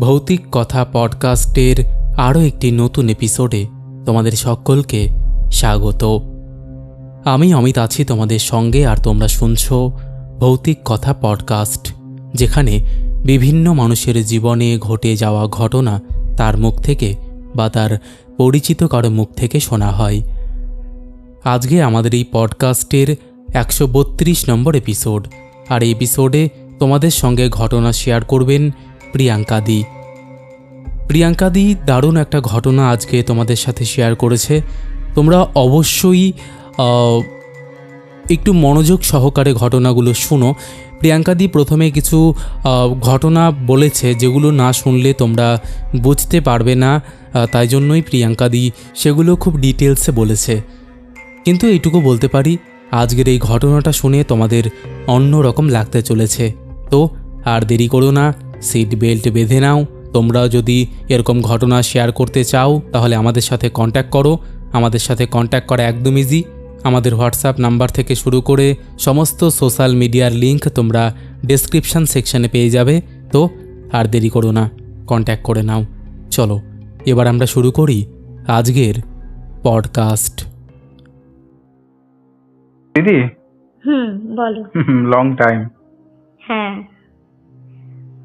ভৌতিক কথা পডকাস্টের আরও একটি নতুন এপিসোডে তোমাদের সকলকে স্বাগত। আমি অমিত আছি তোমাদের সঙ্গে, আর তোমরা শুনছো ভৌতিক কথা পডকাস্ট, যেখানে বিভিন্ন মানুষের জীবনে ঘটে যাওয়া ঘটনা তার মুখ থেকে বা তার পরিচিত কারো মুখ থেকে শোনা হয়। আজকে আমাদের এই পডকাস্টের 132 নম্বর এপিসোড, আর এই এপিসোডে তোমাদের সঙ্গে ঘটনা শেয়ার করবেন প্রিয়াঙ্কাদি। প্রিয়াঙ্কাদি দারুণ একটা ঘটনা আজকে তোমাদের সাথে শেয়ার করেছে। তোমরা অবশ্যই একটু মনোযোগ সহকারে ঘটনাগুলো শুনো। প্রিয়াঙ্কাদি প্রথমে কিছু ঘটনা বলেছে যেগুলো না শুনলে তোমরা বুঝতে পারবে না, তাই জন্যই প্রিয়াঙ্কাদি সেগুলো খুব ডিটেলসে বলেছে। কিন্তু এইটুকু বলতে পারি, আজকের এই ঘটনাটা শুনে তোমাদের অন্য রকম লাগতে চলেছে। তো আর দেরি করো না, সিট বেল্ট বেঁধে নাও। তোমরাও যদি এরকম ঘটনা শেয়ার করতে চাও তাহলে আমাদের সাথে কন্ট্যাক্ট করো। আমাদের সাথে কন্ট্যাক্ট করা একদম ইজি। আমাদের হোয়াটসঅ্যাপ নাম্বার থেকে শুরু করে সমস্ত সোশ্যাল মিডিয়ার লিঙ্ক তোমরা ডেসক্রিপশান সেকশানে পেয়ে যাবে। তো আর দেরি করো না, কন্ট্যাক্ট করে নাও। চলো এবার আমরা শুরু করি আজকের পডকাস্ট। দিদি, বলো। Long time. হ্যাঁ,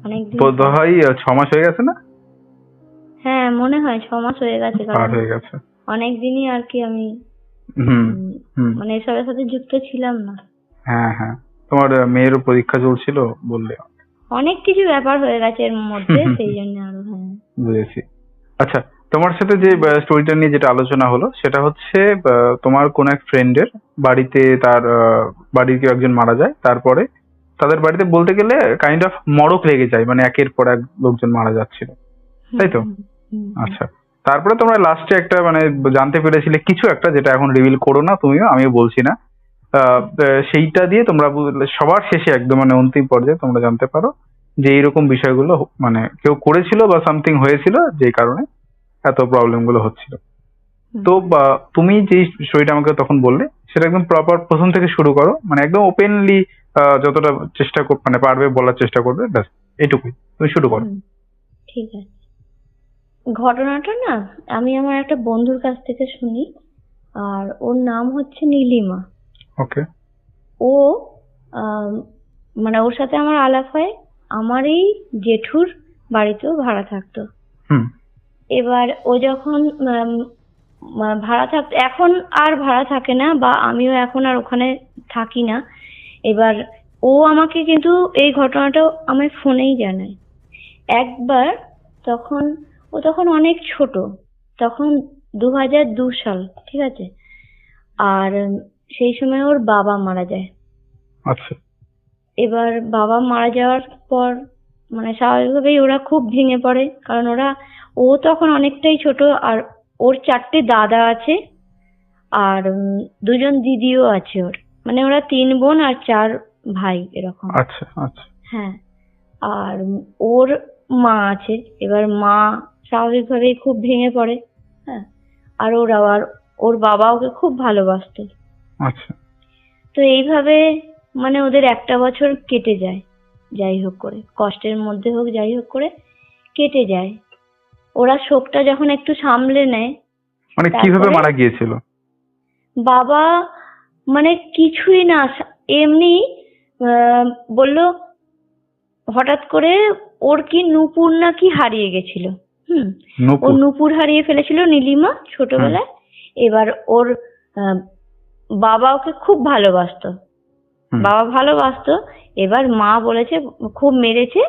অনেকদিন বোধহয় 6 মাস হয়ে গেছে না? হ্যাঁ, মনে হয় 6 মাস হয়ে গেছে। পার কারণ হয়ে গেছে অনেকদিনই আর কি আমি মানে এসবের সাথে যুক্ত ছিলাম না। হ্যাঁ, তোমার মেয়েরও পরীক্ষা চলছিল বললে। অনেক কিছু ব্যাপার হয়ে গেছে এর মধ্যে, সেই জন্য আরো। হ্যাঁ, বুঝেছি। আচ্ছা, তোমার সাথে যে স্টোরিটা নিয়ে যেটা আলোচনা হলো সেটা হচ্ছে তোমার কোন এক ফ্রেন্ডের বাড়িতে তার বাড়ির কেউ একজন মারা যায়। তারপরে তাদের বাড়িতে বলতে গেলে কাইন্ড অফ মড়ক লেগে যায়, মানে একের পর এক লোকজন মারা যাচ্ছিল, তাই তো? আচ্ছা, তারপরে তোমরা লাস্টে একটা মানে জানতে পেরেছিলে কিছু একটা, যেটা এখন রিভিল করো না তুমিও, আমিও বলছি না। সেইটা দিয়ে তোমরা সবার শেষে একদম মানে অন্তিম পর্যায়ে তোমরা জানতে পারো যে এইরকম বিষয়গুলো মানে কেউ করেছিল বা সামথিং হয়েছিল যে কারণে এত প্রবলেম গুলো হচ্ছিল। তো তুমি যে স্টোরিটা আমাকে তখন বললে সেটা একদম প্রপার প্রথম থেকে শুরু করো, মানে একদম ওপেনলি যতটা চেষ্টা মানে পারবে বলার চেষ্টা করবে, ব্যাস এইটুকুই, তুমি শুরু করো। ঠিক আছে। ঘটনাটা না আমি আমার একটা বন্ধুর কাছ থেকে শুনি, আর ওর নাম হচ্ছে নীলিমা। ওকে। ও মানে ওর সাথে আমার আলাপ হয় আমার এই জেঠুর বাড়িতেও ভাড়া থাকতো। এবার ও যখন ভাড়া থাকতো, এখন আর ভাড়া থাকে না, বা আমিও এখন আর ওখানে থাকি না। এবার ও আমাকে কিন্তু এই ঘটনাটাও আমার ফোনেই জানায়। একবার ও তখন অনেক ছোট, তখন 2002 সাল, ঠিক আছে। আর সেই সময় ওর বাবা মারা যায়। আচ্ছা। এবার বাবা মারা যাওয়ার পর মানে স্বাভাবিকভাবেই ওরা খুব ভেঙে পড়ে, কারণ ও তখন অনেকটাই ছোট, আর ওর 4টে দাদা আছে, আর 2জন দিদিও আছে ওর, মানে ওরা 3 বোন আর 4 ভাই এরকম। আচ্ছা আচ্ছা। হ্যাঁ, আর ওর মা আছে। এবার মা স্বাভাবিকভাবেই খুব ভেঙে পড়ে। হ্যাঁ, আর ওর বাবা ওকে খুব ভালোবাসতো। আচ্ছা। তো এইভাবে মানে ওদের একটা বছর কেটে যায়, যাই হোক করে, কষ্টের মধ্যে হোক যাই হোক করে কেটে যায়। ওরা শোকটা যখন একটু সামলে নেয়। মানে কিভাবে মারা গিয়েছিল? বাবা মানে কিছুই না, এমনি বললো হঠাৎ করে ওর কি নুপুর না কি হারিয়ে গেছিল। ও নুপুর হারিয়ে ফেলেছিল নীলিমা ছোটবেলায়। এবার ওর বাবা ওকে খুব ভালোবাসতো, এবার মা বলেছে খুব মেরেছে,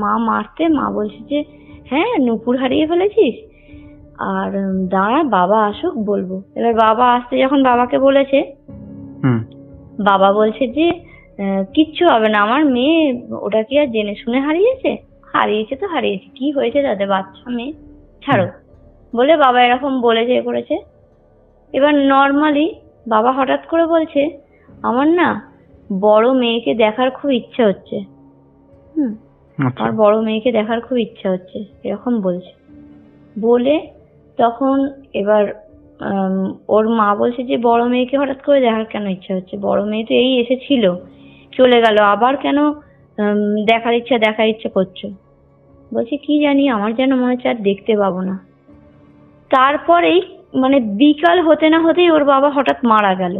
মা বলছে যে হ্যাঁ নুপুর হারিয়ে ফেলেছিস, আর দাঁড়া বাবা আসুক বলবো। এবার বাবা আসতে যখন বাবাকে বলেছে, বাবা বলছে যে কিচ্ছু হবে না, আমার মেয়ে ওটা কি আর জেনে শুনে হারিয়েছে তো হারিয়েছে, কি হয়েছে তাদের, বাচ্চা মেয়ে, ছাড়ো বলে বাবা এরকম বলেছে করেছে। এবার নর্মালি বাবা হঠাৎ করে বলছে আমার না বড় মেয়েকে দেখার খুব ইচ্ছা হচ্ছে, আমার বড় মেয়েকে দেখার খুব ইচ্ছা হচ্ছে, এরকম বলছে। বলে তখন এবার ওর মা বলছে যে বড় মেয়েকে হঠাৎ করে দেখার কেন ইচ্ছা হচ্ছে, বড় মেয়ে তো এই এসেছিল চলে গেল, আবার কেন দেখার ইচ্ছা করছো। বলছে কি জানি, আমার যেন মনে হচ্ছে আর দেখতে পাবো না। তারপরেই মানে বিকাল হতে না হতেই ওর বাবা হঠাৎ মারা গেল।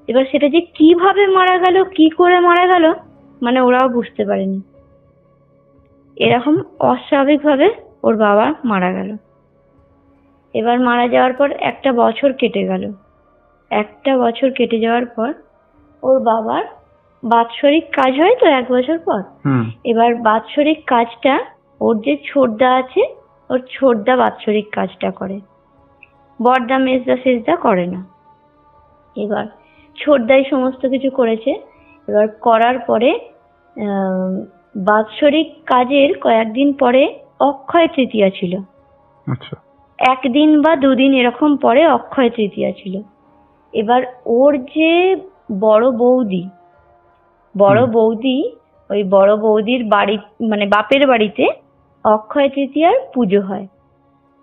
এবার সেটা যে কিভাবে মারা গেল, কি করে মারা গেল, মানে ওরাও বুঝতে পারেনি। এরকম অস্বাভাবিকভাবে ওর বাবা মারা গেল। এবার মারা যাওয়ার পর 1 বছর কেটে গেল। 1 বছর কেটে যাওয়ার পর ওর বাবার বাৎসরিক কাজ হয় তো 1 বছর পর। এবার বাৎসরিক কাজটা ওর যে ছোটদা আছে, ওর ছোটদা বাৎসরিক কাজটা করে, বড়দা মেজদা সেজদা করে না। এবার ছোটদাই সমস্ত কিছু করেছে। এবার করার পরে বাৎসরিক কাজের কয়েকদিন পরে অক্ষয় তৃতীয়া ছিল। আচ্ছা। 1 দিন বা 2 দিন এরকম পরে অক্ষয় তৃতীয়া ছিল। এবার ওর যে বড় বৌদি, ওই বড় বৌদির বাড়ি মানে বাপের বাড়িতে অক্ষয় তৃতীয়ার পুজো হয়।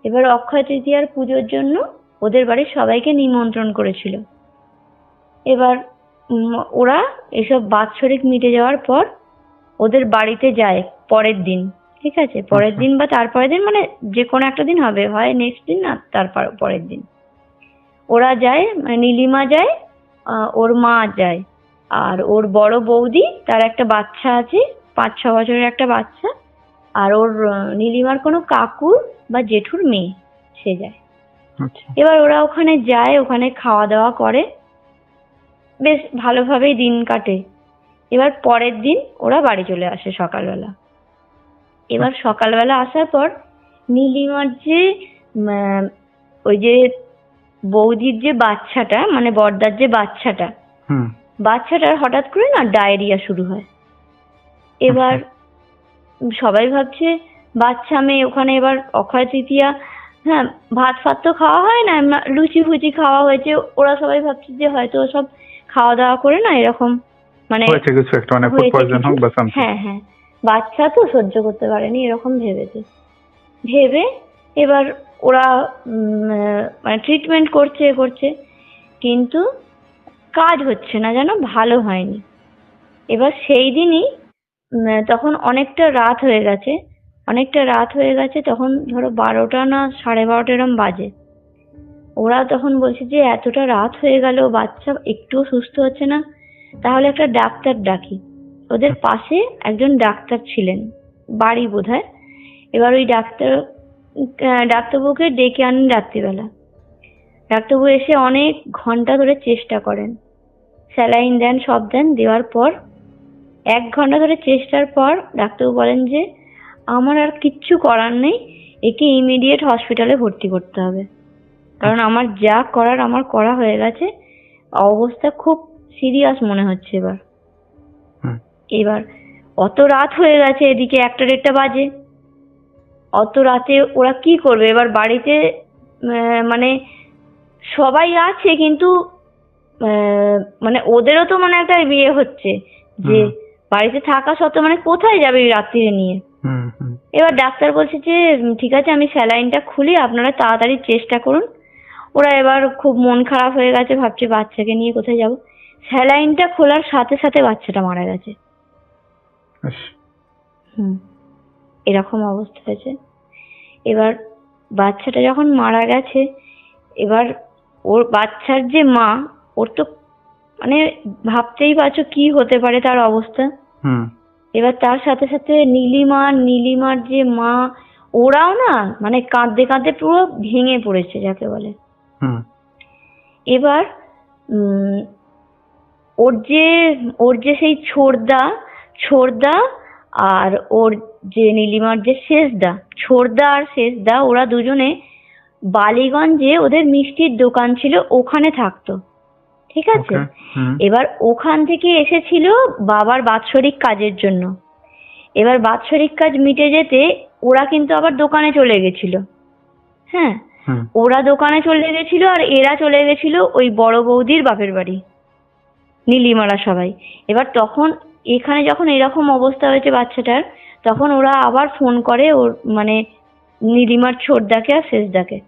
এবার অক্ষয় তৃতীয়ার পুজোর জন্য ওদের বাড়ির সবাইকে নিমন্ত্রণ করেছিল। এবার ওরা এসব বাৎসরিক মিটে যাওয়ার পর ওদের বাড়িতে যায় পরের দিন, ঠিক আছে, পরের দিন বা তারপরের দিন, মানে যে কোনো একটা দিন হবে, হয় নেক্সট দিন না তারপর পরের দিন ওরা যায়, মানে নীলিমা যায়, ওর মা যায়, আর ওর বড় বৌদি, তার একটা বাচ্চা আছে, 5-6 বছরের একটা বাচ্চা, আর ওর নীলিমার কোনো কাকুর বা জেঠুর মেয়ে, সে যায়। এবার ওরা ওখানে যায়, ওখানে খাওয়া দাওয়া করে, বেশ ভালোভাবেই দিন কাটে। এবার পরের দিন ওরা বাড়ি চলে আসে সকালবেলা। এবার সকালবেলা আসার পর নীলিমার যে ওই যে বৌদির যে বাচ্চাটা, মানে বড়দার যে বাচ্চাটার হঠাৎ করে না ডায়রিয়া শুরু হয়। এবার সবাই ভাবছে বাচ্চা মেয়ে ওখানে, এবার অক্ষয় তৃতীয়া, হ্যাঁ, ভাত ফাত তো খাওয়া হয় না, লুচি ফুচি খাওয়া হয়েছে, ওরা সবাই ভাবছে যে হয়তো সব খাওয়া দাওয়া করে না এরকম মানে হ্যাঁ হ্যাঁ বাচ্চা তো সহ্য করতে পারেনি এরকম ভেবে এবার ওরা মানে ট্রিটমেন্ট করছে, কিন্তু কাজ হচ্ছে না, যেন ভালো হয়নি। এবার সেই দিনই তখন অনেকটা রাত হয়ে গেছে, তখন ধরো 12টা না 12:30 এরম বাজে। ওরা তখন বলছে যে এতটা রাত হয়ে গেল, বাচ্চা একটুও সুস্থ হচ্ছে না, তাহলে একটা ডাক্তার ডাকি। ওদের পাশে একজন ডাক্তার ছিলেন, বাড়ি বোধহয়। এবার ওই ডাক্তারবাবুকে ডেকে আনেন রাত্রিবেলা। ডাক্তারবাবু এসে অনেক ঘন্টা ধরে চেষ্টা করেন, স্যালাইন দেন, সব দেন, দেওয়ার পর 1 ঘন্টা ধরে চেষ্টার পর ডাক্তারবাবু বলেন যে আমার আর কিচ্ছু করার নেই, একে ইমিডিয়েট হসপিটালে ভর্তি করতে হবে, কারণ আমার যা করার আমার করা হয়ে গেছে, অবস্থা খুব সিরিয়াস মনে হচ্ছে। এবার অত রাত হয়ে গেছে, এদিকে 1টা-1:30 বাজে, অত রাতে ওরা কি করবে? এবার বাড়িতে মানে সবাই আছে, কিন্তু মানে ওদেরও তো মানে একটা বিয়ে হচ্ছে যে বাড়িতে থাকা সত্ত্বেও মানে কোথায় যাবে এই রাত্রিরে নিয়ে। এবার ডাক্তার বলছে যে ঠিক আছে, আমি স্যালাইনটা খুলি, আপনারা তাড়াতাড়ি চেষ্টা করুন। ওরা এবার খুব মন খারাপ হয়ে গেছে, ভাবছে বাচ্চাকে নিয়ে কোথায় যাব। স্যালাইনটা খোলার সাথে সাথে বাচ্চাটা মারা গেছে। এরকম অবস্থা হয়েছে। এবার বাচ্চাটা যখন মারা গেছে, এবার ওর বাচ্চার যে মা, ওর তো মানে ভাবতেই পারছো কি হতে পারে তার অবস্থা। এবার তার সাথে সাথে নীলিমার যে মা, ওরাও না মানে কাঁদতে কাঁদতে পুরো ভেঙে পড়েছে যাকে বলে। এবার ওর যে সেই ছোড়দা আর ওর যে নীলিমার যে ছোড়দা আর শেষদা, ওরা দুজনে বালিগঞ্জে ওদের মিষ্টির দোকান ছিল, ওখানে থাকতো, ঠিক আছে। এবার ওখান থেকে এসেছিল বাবার বাৎসরিক কাজের জন্য। এবার বাৎসরিক কাজ মিটে যেতে ওরা কিন্তু আবার দোকানে চলে গেছিল। হ্যাঁ, ওরা দোকানে চলে গেছিল আর এরা চলে গেছিল ওই বড় বৌদির বাপের বাড়ি, নীলিমারা সবাই। এবার তখন এখানে যখন এরকম অবস্থা হয়েছে বাচ্চাটার, তখন ওরা আবার ফোন করে ওর মানে নীলিমার ছোটদাকে আর শেষদাকে,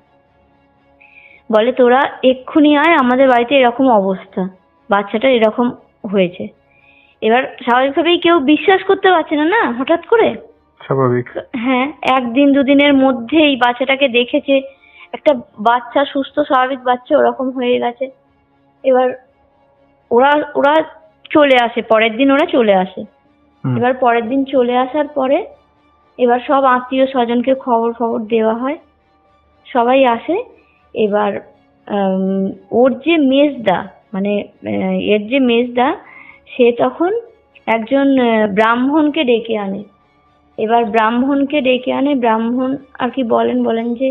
বলে তোরা এক্ষুনি আয়, আমাদের বাড়িতে এরকম অবস্থা, বাচ্চাটার এরকম হয়েছে। এবার স্বাভাবিকভাবেই কেউ বিশ্বাস করতে পারছে না, হঠাৎ করে স্বাভাবিক। হ্যাঁ, একদিন দুদিনের মধ্যেই বাচ্চাটাকে দেখেছে, একটা বাচ্চা সুস্থ স্বাভাবিক বাচ্চা ওরকম হয়ে গেছে। এবার ওরা ওরা চলে আসে, পরের দিন ওরা চলে আসে। হুম। এবার পরের দিন চলে আসার পরে এবার সব আত্মীয় স্বজনকে খবর খবর দেওয়া হয়, সবাই আসে। এবার ওর যে মেজদা, মানে এর যে মেজদা, সে তখন একজন ব্রাহ্মণকে ডেকে আনে। এবার ব্রাহ্মণকে ডেকে আনে, ব্রাহ্মণ আর কি বলেন যে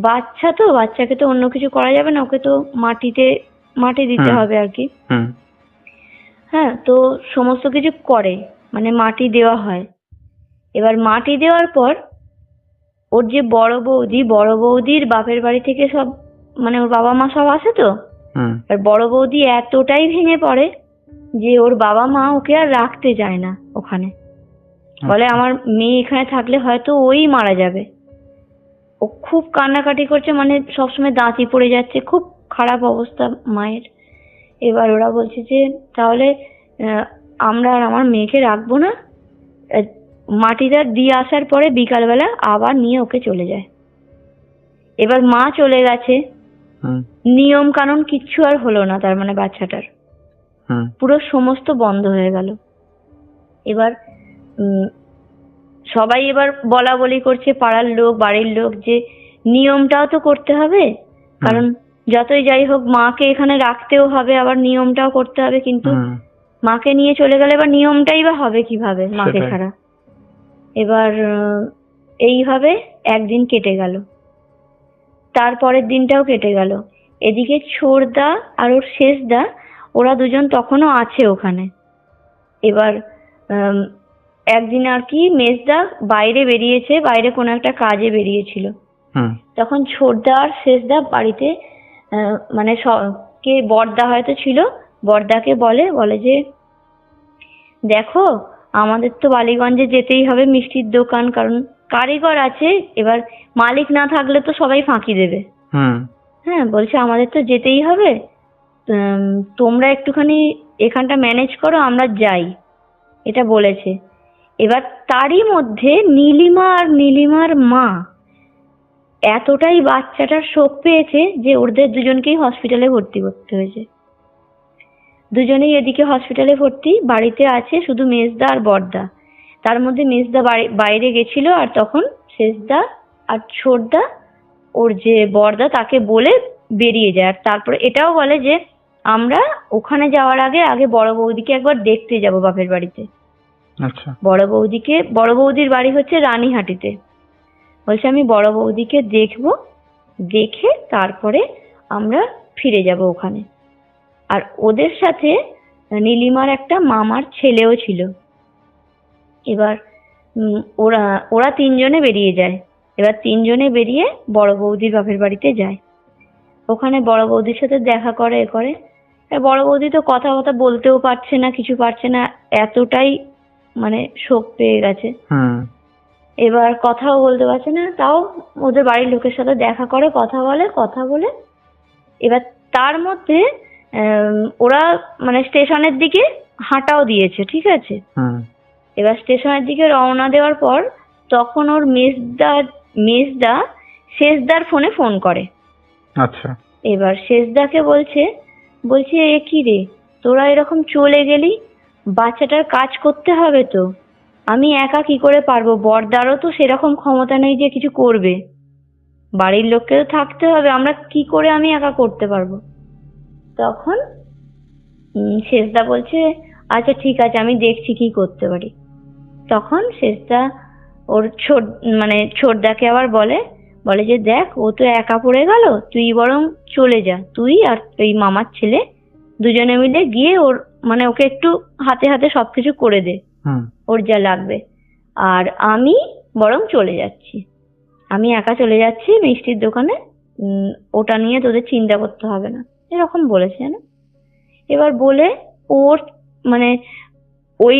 বাচ্চা তো, বাচ্চাকে তো অন্য কিছু করা যাবে না, ওকে তো মাটি দিতে হুম। হবে আর কি। হুম। হ্যাঁ, তো সমস্ত কিছু করে, মানে মাটি দেওয়া হয়। এবার মাটি দেওয়ার পর ওর যে বড় বৌদির বাপের বাড়ি থেকে সব, মানে ওর বাবা মা সব আসে তো। হুম। আর বড় বৌদি এতটাই ভেঙে পড়ে যে ওর বাবা মা ওকে আর রাখতে চায় না ওখানে। বলে আমার মেয়ে এখানে থাকলে হয়তো ওই মারা যাবে। ও খুব কান্নাকাটি করছে, মানে সবসময় দাঁতই পড়ে যাচ্ছে, খুব খারাপ অবস্থা মায়ের। এবার ওরা বলছে যে তাহলে আহ, আমরা আর আমার মেয়েকে রাখবো না। আহ, মাটিটা দিয়ে আসার পরে বিকালবেলা আবার নিয়ে ওকে চলে যায়। এবার মা চলে গেছে, হুম। নিয়ম কানুন কিচ্ছু আর হলো না, তার মানে বাচ্চাটার হুম। পুরো সমস্ত বন্ধ হয়ে গেল। এবার উম, সবাই এবার বলা বলি করছে, পাড়ার লোক বাড়ির লোক, যে নিয়মটাও তো করতে হবে, কারণ যতই যাই হোক মাকে এখানে রাখতেও হবে, আবার নিয়মটাও করতে হবে। কিন্তু হুম। মাকে নিয়ে চলে গেলে এবার নিয়মটাই বা হবে কিভাবে মাকে সেটাই। ছাড়া। এবার এইভাবে একদিন কেটে গেল, তারপরের দিনটাও কেটে গেল। এদিকে ছোড়দা আর ওর শেষদা, ওরা দুজন তখনও আছে ওখানে। এবার উম, একদিন আর কি মেজদা বাইরে বেরিয়েছে, বাইরে কোনো একটা কাজে বেরিয়েছিল। হুম। তখন ছোটদা আর শেষদা বাড়িতে, মানে কে বড়দা হয়তো ছিল, বড়দাকে বলে যে দেখো, আমাদের তো বালিগঞ্জে যেতেই হবে মিষ্টির দোকান, কারণ কারিগর আছে, এবার মালিক না থাকলে তো সবাই ফাঁকি দেবে। হুম। হ্যাঁ, বলছে আমাদের তো যেতেই হবে, তোমরা একটুখানি এখানটা ম্যানেজ করো, আমরা যাই, এটা বলেছে। এবার তারই মধ্যে নীলিমা আর নীলিমার মা এতটাই বাচ্চাটার শোক পেয়েছে যে ওদের দুজনকেই হসপিটালে ভর্তি করতে হয়েছে। দুজনেই এদিকে হসপিটালে ভর্তি, বাড়িতে আছে শুধু মেজদা আর বড়দা। তার মধ্যে মেজদা বাইরে গেছিল, আর তখন শেষদা আর ছোটদা ওর যে বড়দা তাকে বলে বেরিয়ে যায়। আর তারপরে এটাও বলে যে আমরা ওখানে যাওয়ার আগে আগে বড় বৌদিকে একবার দেখতে যাব বাপের বাড়িতে। আচ্ছা। বড় বৌদির বাড়ি হচ্ছে রানীহাটিতে। বলছে আমি বড় বৌদিকে দেখবো, দেখে তারপরে আমরা ফিরে যাব ওখানে। আর ওদের সাথে নীলিমার একটা মামার ছেলেও ছিল। এবার ওরা ওরা তিনজনে বেরিয়ে যায়। এবার তিনজনে বেরিয়ে বড় বৌদির বাপের বাড়িতে যায়। ওখানে বড় বৌদির সাথে দেখা করে, এ করে। আর বড় বৌদি তো কথা বলতেও পারছে না, কিছু পারছে না, এতটাই মানে শোক পেয়ে গেছে। হুম। এবার কথাও বলতে পারছে না, তাও ওদের বাড়ির লোকের সাথে দেখা করে, কথা বলে এবার তার মধ্যে ওরা মানে স্টেশনের দিকে হাঁটাও দিয়েছে, ঠিক আছে। হুম। এবার স্টেশনের দিকে রওনা দেওয়ার পর তখন ওর মেজদা শেষদার ফোন করে। আচ্ছা। এবার শেষদাকে বলছে এ কি রে, তোরা এরকম চলে গেলি, বাচ্চাটার কাজ করতে হবে তো, আমি একা কি করে পারবো, বড়দারও তো সেরকম ক্ষমতা নেই যে কিছু করবে, বাড়ির লোককে তো থাকতে হবে, আমরা কি করে আমি একা করতে পারবো। তখন শেষদা বলছে আচ্ছা ঠিক আছে, আমি দেখছি কি করতে পারি। তখন শেষদা ওর ছোটদাকে আবার বলে যে দেখ, ও তো একা পড়ে গেল, তুই বরং চলে যা, তুই আর ওই মামার ছেলে দুজনে মিলে গিয়ে ওর মানে ওকে একটু হাতে হাতে সবকিছু করে দে, হুম। ওর যা লাগবে। আর আমি বরং চলে যাচ্ছি, আমি একা চলে যাচ্ছি মিষ্টির দোকানে, ওটা নিয়ে তোদের চিন্তা করতে হবে না, এরকম বলেছে না। এবার বলে ওর মানে ওই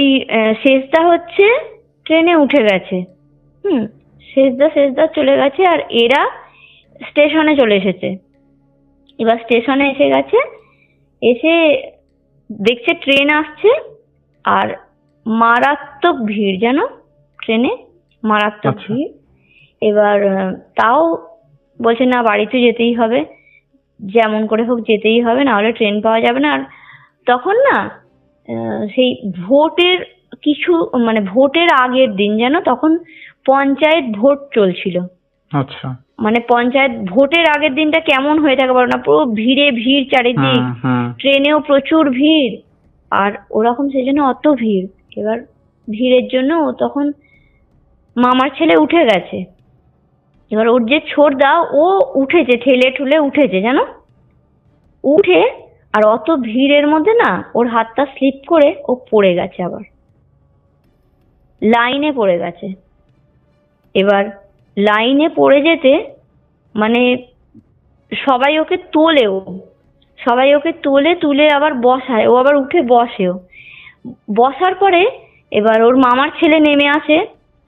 শেষদা হচ্ছে ট্রেনে উঠে গেছে। হুম, শেষদা চলে গেছে, আর এরা স্টেশনে চলে এসেছে। এবার স্টেশনে এসে গেছে, এসে দেখছে ট্রেন আসছে, আর মারাত্মক ভিড়, জানো ট্রেনে, মারাত্মক আচ্ছা। ভিড়। এবার তাও বলছে না, বাড়িতে যেতেই হবে, যেমন করে হোক যেতেই হবে, না হলে ট্রেন পাওয়া যাবে না। আর তখন না সেই ভোটের কিছু মানে ভোটের আগের দিন যেন, তখন পঞ্চায়েত ভোট চলছিল। আচ্ছা। মানে পঞ্চায়েত ভোটের আগের দিনটা কেমন হয়ে থাকে বলো না, পুরো ভিড়ে ভিড় চারিদিক, হুম হুম ট্রেনেও প্রচুর ভিড়। আর ওরকম সেই জন্য অত ভিড়। এবার ভিড়ের জন্য ও তখন মামার ছেলে উঠে গেছে। এবার ওর যে ছোড়দা, ও উঠেছে, ঠেলে ঠুলে উঠেছে জানো, উঠে আর অত ভিড়ের মধ্যে না ওর হাতটা স্লিপ করে ও পড়ে গেছে, আবার লাইনে পড়ে গেছে। এবার লাইনে পড়ে যেতে মানে সবাই ওকে তোলেও, সবাই ওকে তোলে, তুলে আবার বসায়, ও আবার উঠে বসেও। বসার পরে এবার ওর মামার ছেলে নেমে আসে।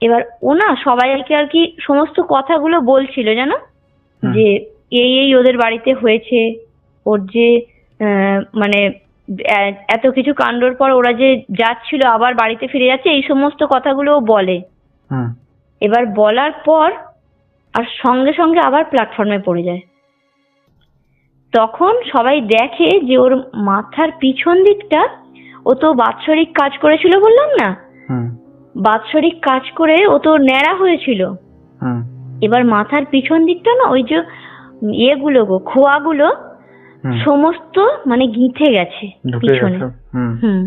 এবার ও না সবাইকে আর কি সমস্ত কথাগুলো বলছিল জানো, হুম। যে এই এই ওদের বাড়িতে হয়েছে, ওর যে মানে এত কিছু কাণ্ডর পর ওরা যে যাচ্ছিল আবার বাড়িতে ফিরে যাচ্ছে, এই সমস্ত কথাগুলো ও বলে। হুম। এবার বলার পর আর সঙ্গে সঙ্গে আবার প্ল্যাটফর্মে পড়ে যায়। তখন সবাই দেখে যে ওর মাথার পিছন দিকটা, ও তো বাৎসরিক কাজ করেছিল বললাম না, হুম। বাৎসরিক কাজ করে ও তো ন্যাড়া হয়েছিল। হুম। এবার মাথার পিছন দিকটা না, ওই যে ইয়েগুলো গো, খোয়াগুলো হুম। সমস্ত মানে গিঁথে গেছে ঢুকে পিছনে। গেছে। হুম। হুম।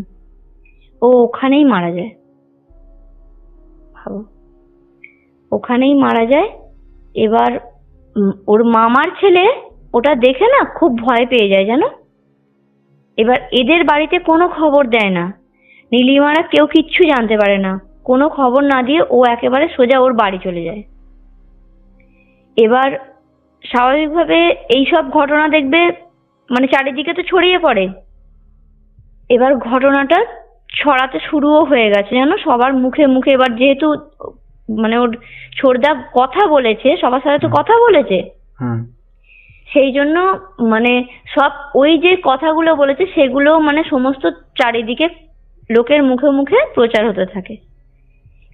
ও ওখানেই মারা যায়, ভাবো, ওখানেই মারা যায়। এবার ওর মামার ছেলে ওটা দেখে না খুব ভয় পেয়ে যায় জানো। এবার এদের বাড়িতে কোনো খবর দেয় না, নীলিমারা কেউ কিচ্ছু জানতে পারে না, কোনো খবর না দিয়ে ও একেবারে সোজা ওর বাড়ি চলে যায়। এবার স্বাভাবিকভাবে এইসব ঘটনা দেখবে মানে চারিদিকে তো ছড়িয়ে পড়ে। এবার ঘটনাটা ছড়াতে শুরুও হয়ে গেছে জানো, সবার মুখে মুখে। এবার যেহেতু মানে ওর ছোড়দা কথা বলেছে, সবার সাথে তো কথা বলেছে, হুম। সেই জন্য মানে সব ওই যে কথাগুলো বলেছে সেগুলো মানে সমস্ত চারিদিকে লোকের মুখে মুখে প্রচার হতে থাকে।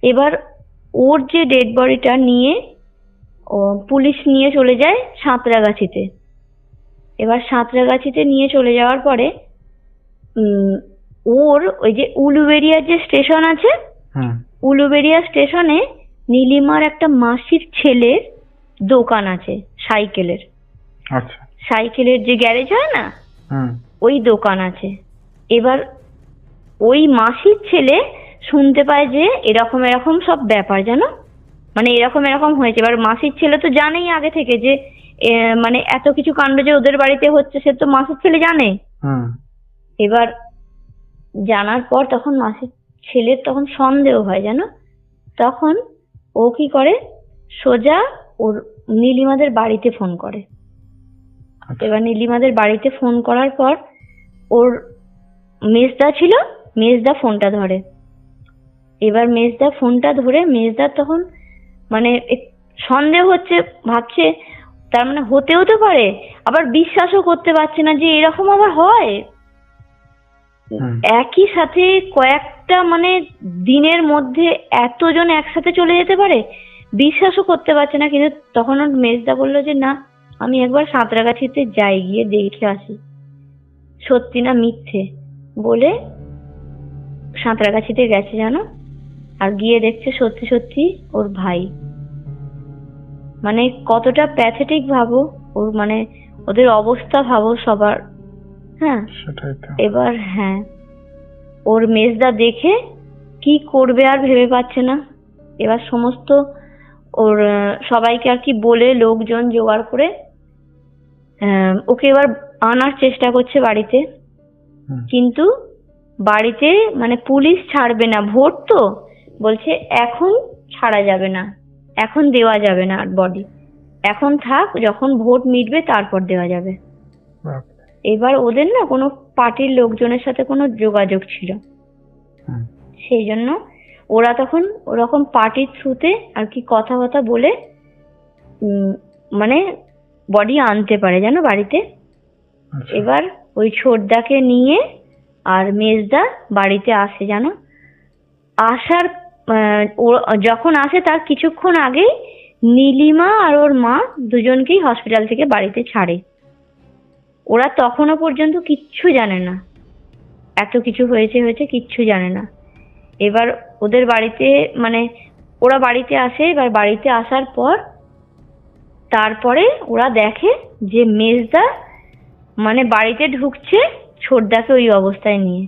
এবার ওর যে ডেড বডিটা নিয়ে পুলিশ নিয়ে চলে যায় সাঁতরাগাছিতে। এবার সাঁতরাগাছিতে নিয়ে চলে যাওয়ার পরে ওর ওই যে উলুবেড়িয়ার যে স্টেশন আছে, হুম। উলুবেড়িয়া স্টেশনে নীলিমার একটা মাসির ছেলের দোকান আছে সাইকেলের। আচ্ছা। সাইকেলের যে গ্যারেজ হয় না, হুম। ওই দোকান আছে। এবার ওই মাসির ছেলে শুনতে পায় যে এরকম এরকম সব ব্যাপার জানো, মানে এরকম এরকম হয়েছে। এবার মাসির ছেলে তো জানেই আগে থেকে যে মানে এত কিছু কাণ্ড যে ওদের বাড়িতে হচ্ছে, সে তো মাসির ছেলে জানে। হুম। এবার জানার পর তখন মাসির ছেলের তখন সন্দেহ হয় জানো, তখন ও কি করে, সোজা ওর নীলিমাদের বাড়িতে ফোন করে। আচ্ছা। এবার নীলিমাদের বাড়িতে ফোন করার পর ওর মেজদা ছিল, মেজদা ফোনটা ধরে। এবার মেজদা ফোনটা ধরে, মেজদার তখন মানে সন্দেহ হচ্ছে, ভাবছে তার মানে হতেও তো পারে, আবার বিশ্বাসও করতে পারছে না যে এরকম আবার হয়। হুম। একই সাথে কয়েকটা মানে দিনের মধ্যে এতজন একসাথে চলে যেতে পারে, বিশ্বাসও করতে পারছে না। কিন্তু তখন ওর মেজদা বললো যে না, আমি একবার সাঁতরাগাছিতে যাই, গিয়ে দেখে আসি সত্যি না মিথ্যে। বলে সাঁতরাগাছিতে গেছে জানো, আর গিয়ে দেখছে সত্যি সত্যি ওর ভাই। মানে কতটা প্যাথেটিক ভাবো, ওর মানে ওদের অবস্থা ভাবো সবার। হ্যাঁ। সেটাই তো। এবার হ্যাঁ, ওর মেজদা দেখে কি করবে আর ভেবে পাচ্ছে না। এবার সমস্ত ওর সবাইকে আর কি বলে, লোকজন জোগাড় করে ওকে এবার আনার চেষ্টা করছে বাড়িতে। হুম। কিন্তু বাড়িতে মানে পুলিশ ছাড়বে না, ভোট তো, বলছে এখন ছাড়া যাবে না, এখন দেওয়া যাবে না আর বডি, এখন থাক, যখন ভোট মিটবে তারপর দেওয়া যাবে। বাপরে। এবার ওদের না কোনো পার্টির লোকজনের সাথে কোনো যোগাযোগ ছিল, হুম। সেই জন্য ওরা তখন ওরকম পার্টির থ্রুতে আর কি কথাবার্তা বলে মানে বডি আনতে পারে জানো বাড়িতে। আচ্ছা। এবার ওই ছোটদাকে নিয়ে আর মেজদা বাড়িতে আসে জানো। আসার যখন আসে তার কিছুক্ষণ আগেই নীলিমা আর ওর মা দুজনকেই হসপিটাল থেকে বাড়িতে ছাড়ে। ওরা তখনও পর্যন্ত কিচ্ছু জানে না, এত কিছু হয়েছে কিচ্ছু জানে না। এবার ওদের বাড়িতে মানে ওরা বাড়িতে আসে, এবার বাড়িতে আসার পর তারপরে ওরা দেখে যে মেজদা মানে বাড়িতে ঢুকছে ছোটদাকে ওই অবস্থায় নিয়ে।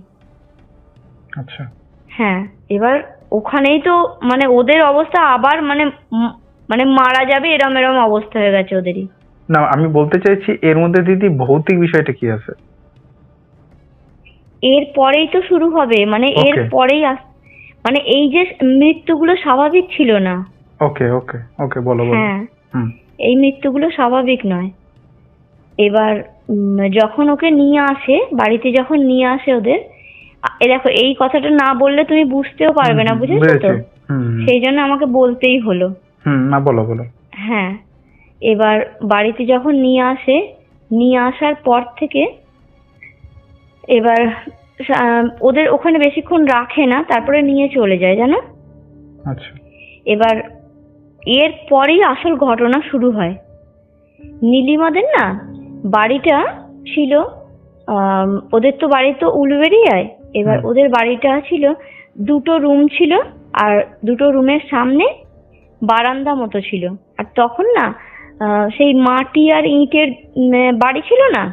আচ্ছা। হ্যাঁ, এবার ওখানেই তো মানে ওদের অবস্থা আবার মানে মারা যাবে এরম এরম অবস্থা হয়ে গেছে ওদেরই। না, আমি বলতে চাইছি এর মধ্যে দিদি ভৌতিক বিষয়টা কি আছে? এর পরেই তো শুরু হবে, মানে এর Okay. পরেই মানে এই যে মৃত্যুগুলো স্বাভাবিক ছিল না। ওকে ওকে ওকে, বলো বলো। হ্যাঁ, হুম। এই মৃত্যুগুলো স্বাভাবিক নয়। এবার যখন ওকে নিয়ে আসে বাড়িতে, যখন নিয়ে আসে ওদের, দেখো এই কথাটা না বললে তুমি বুঝতেও পারবে না, বুঝেছো তো? বুঝেছি। হুম হুম। সেই জন্য আমাকে বলতেই হলো। না, বলো বলো। হ্যাঁ, এবার বাড়িতে যখন নিয়ে আসে, নিয়ে আসার পর থেকে এবার ওদের ওখানে বেশিক্ষণ রাখে না, তারপরে নিয়ে চলে যায়, জানো? আচ্ছা। এবার এর পরেই আসল ঘটনা শুরু হয়। নীলিমাদের না বাড়িটা ছিল, ওদের তো বাড়ি তো উলুবেড়িয়ায়। এবার ওদের বাড়িটা ছিল, দুটো রুম ছিল, আর দুটো রুমের সামনে বারান্দা মতো ছিল। আর তখন না সেই মাটি আর ইটের বাড়ি ছিল না।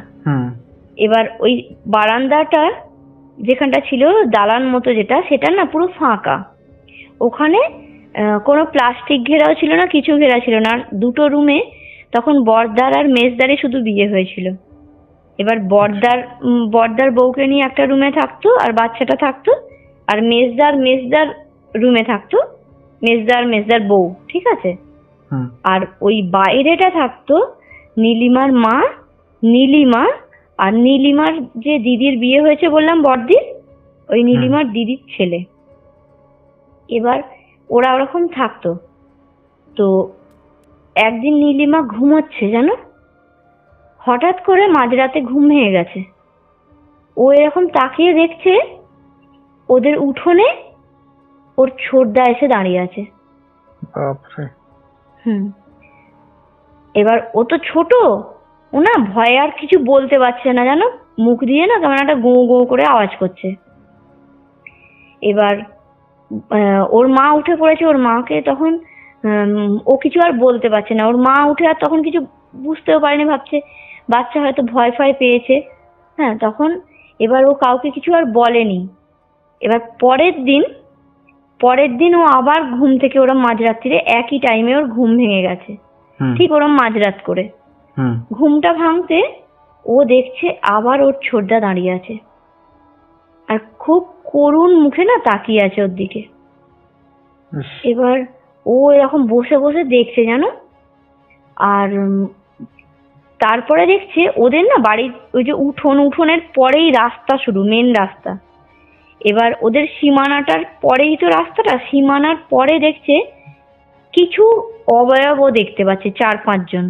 এবার ওই বারান্দাটা যেখানটা ছিল দালান মতো যেটা, সেটা না পুরো ফাঁকা। ওখানে কোনো প্লাস্টিক ঘেরাও ছিল না, কিছু ঘেরা ছিল না। আর দুটো রুমে তখন বড়দার আর মেজদারে শুধু বিয়ে হয়েছিল। এবার বড়দার বউকে নিয়ে একটা রুমে থাকতো আর বাচ্চাটা থাকতো, আর মেজদার রুমে থাকতো মেজদার বউ, ঠিক আছে? আর ওই বাইরেটা থাকতো নীলিমার মা, নীলিমা, আর নীলিমার যে দিদির বিয়ে হয়েছে বললাম বড়দির, ওই নীলিমার দিদির ছেলে। এবার ওরা ওরকম থাকতো। তো একদিন নীলিমা ঘুমোচ্ছে, জানো, হঠাৎ করে মাঝরাতে ঘুম ভেঙে গেছে। ও এরকম তাকিয়ে দেখছে ওদের উঠোনে ওর ছোটদা এসে দাঁড়িয়ে আছে। এবার ও তো ছোট, ও না ভয়ে আর কিছু বলতে পারছে না, জানো, মুখ দিয়ে না কেমন একটা গো গো করে আওয়াজ করছে। এবার ওর মা উঠে পড়েছে, ওর মাকে তখন ও কিছু আর বলতে পারছে না। ওর মা উঠে আর তখন কিছু বুঝতেও পারেনি, ভাবছে বাচ্চা হয়তো ভয় ফয় পেয়েছে। হ্যাঁ, তখন এবার ও কাউকে কিছু আর বলেনি। এবার পরের দিন ও আবার ঘুম থেকে, ওরা মাঝরাত্রিরে একই টাইমে ওর ঘুম ভেঙে গেছে, ঠিক ওরা মাঝরাত করে। ঘুমটা ভাঙতে ও দেখছে আবার ওর ছোটদা দাঁড়িয়ে আছে, আর খুব করুণ মুখে না তাকিয়ে আছে ওর দিকে। এবার ও এরকম বসে বসে দেখছে, জানো। আর তারপরে দেখছে ওদের না বাড়ির ওই যে উঠোনের পরেই রাস্তা শুরু, মেন রাস্তা। এবার ওদের সীমানাটার পরেই তো রাস্তাটা, সীমানার পরে দেখছে কিছু অবয়ব দেখতে পাচ্ছে, 4-5 জন।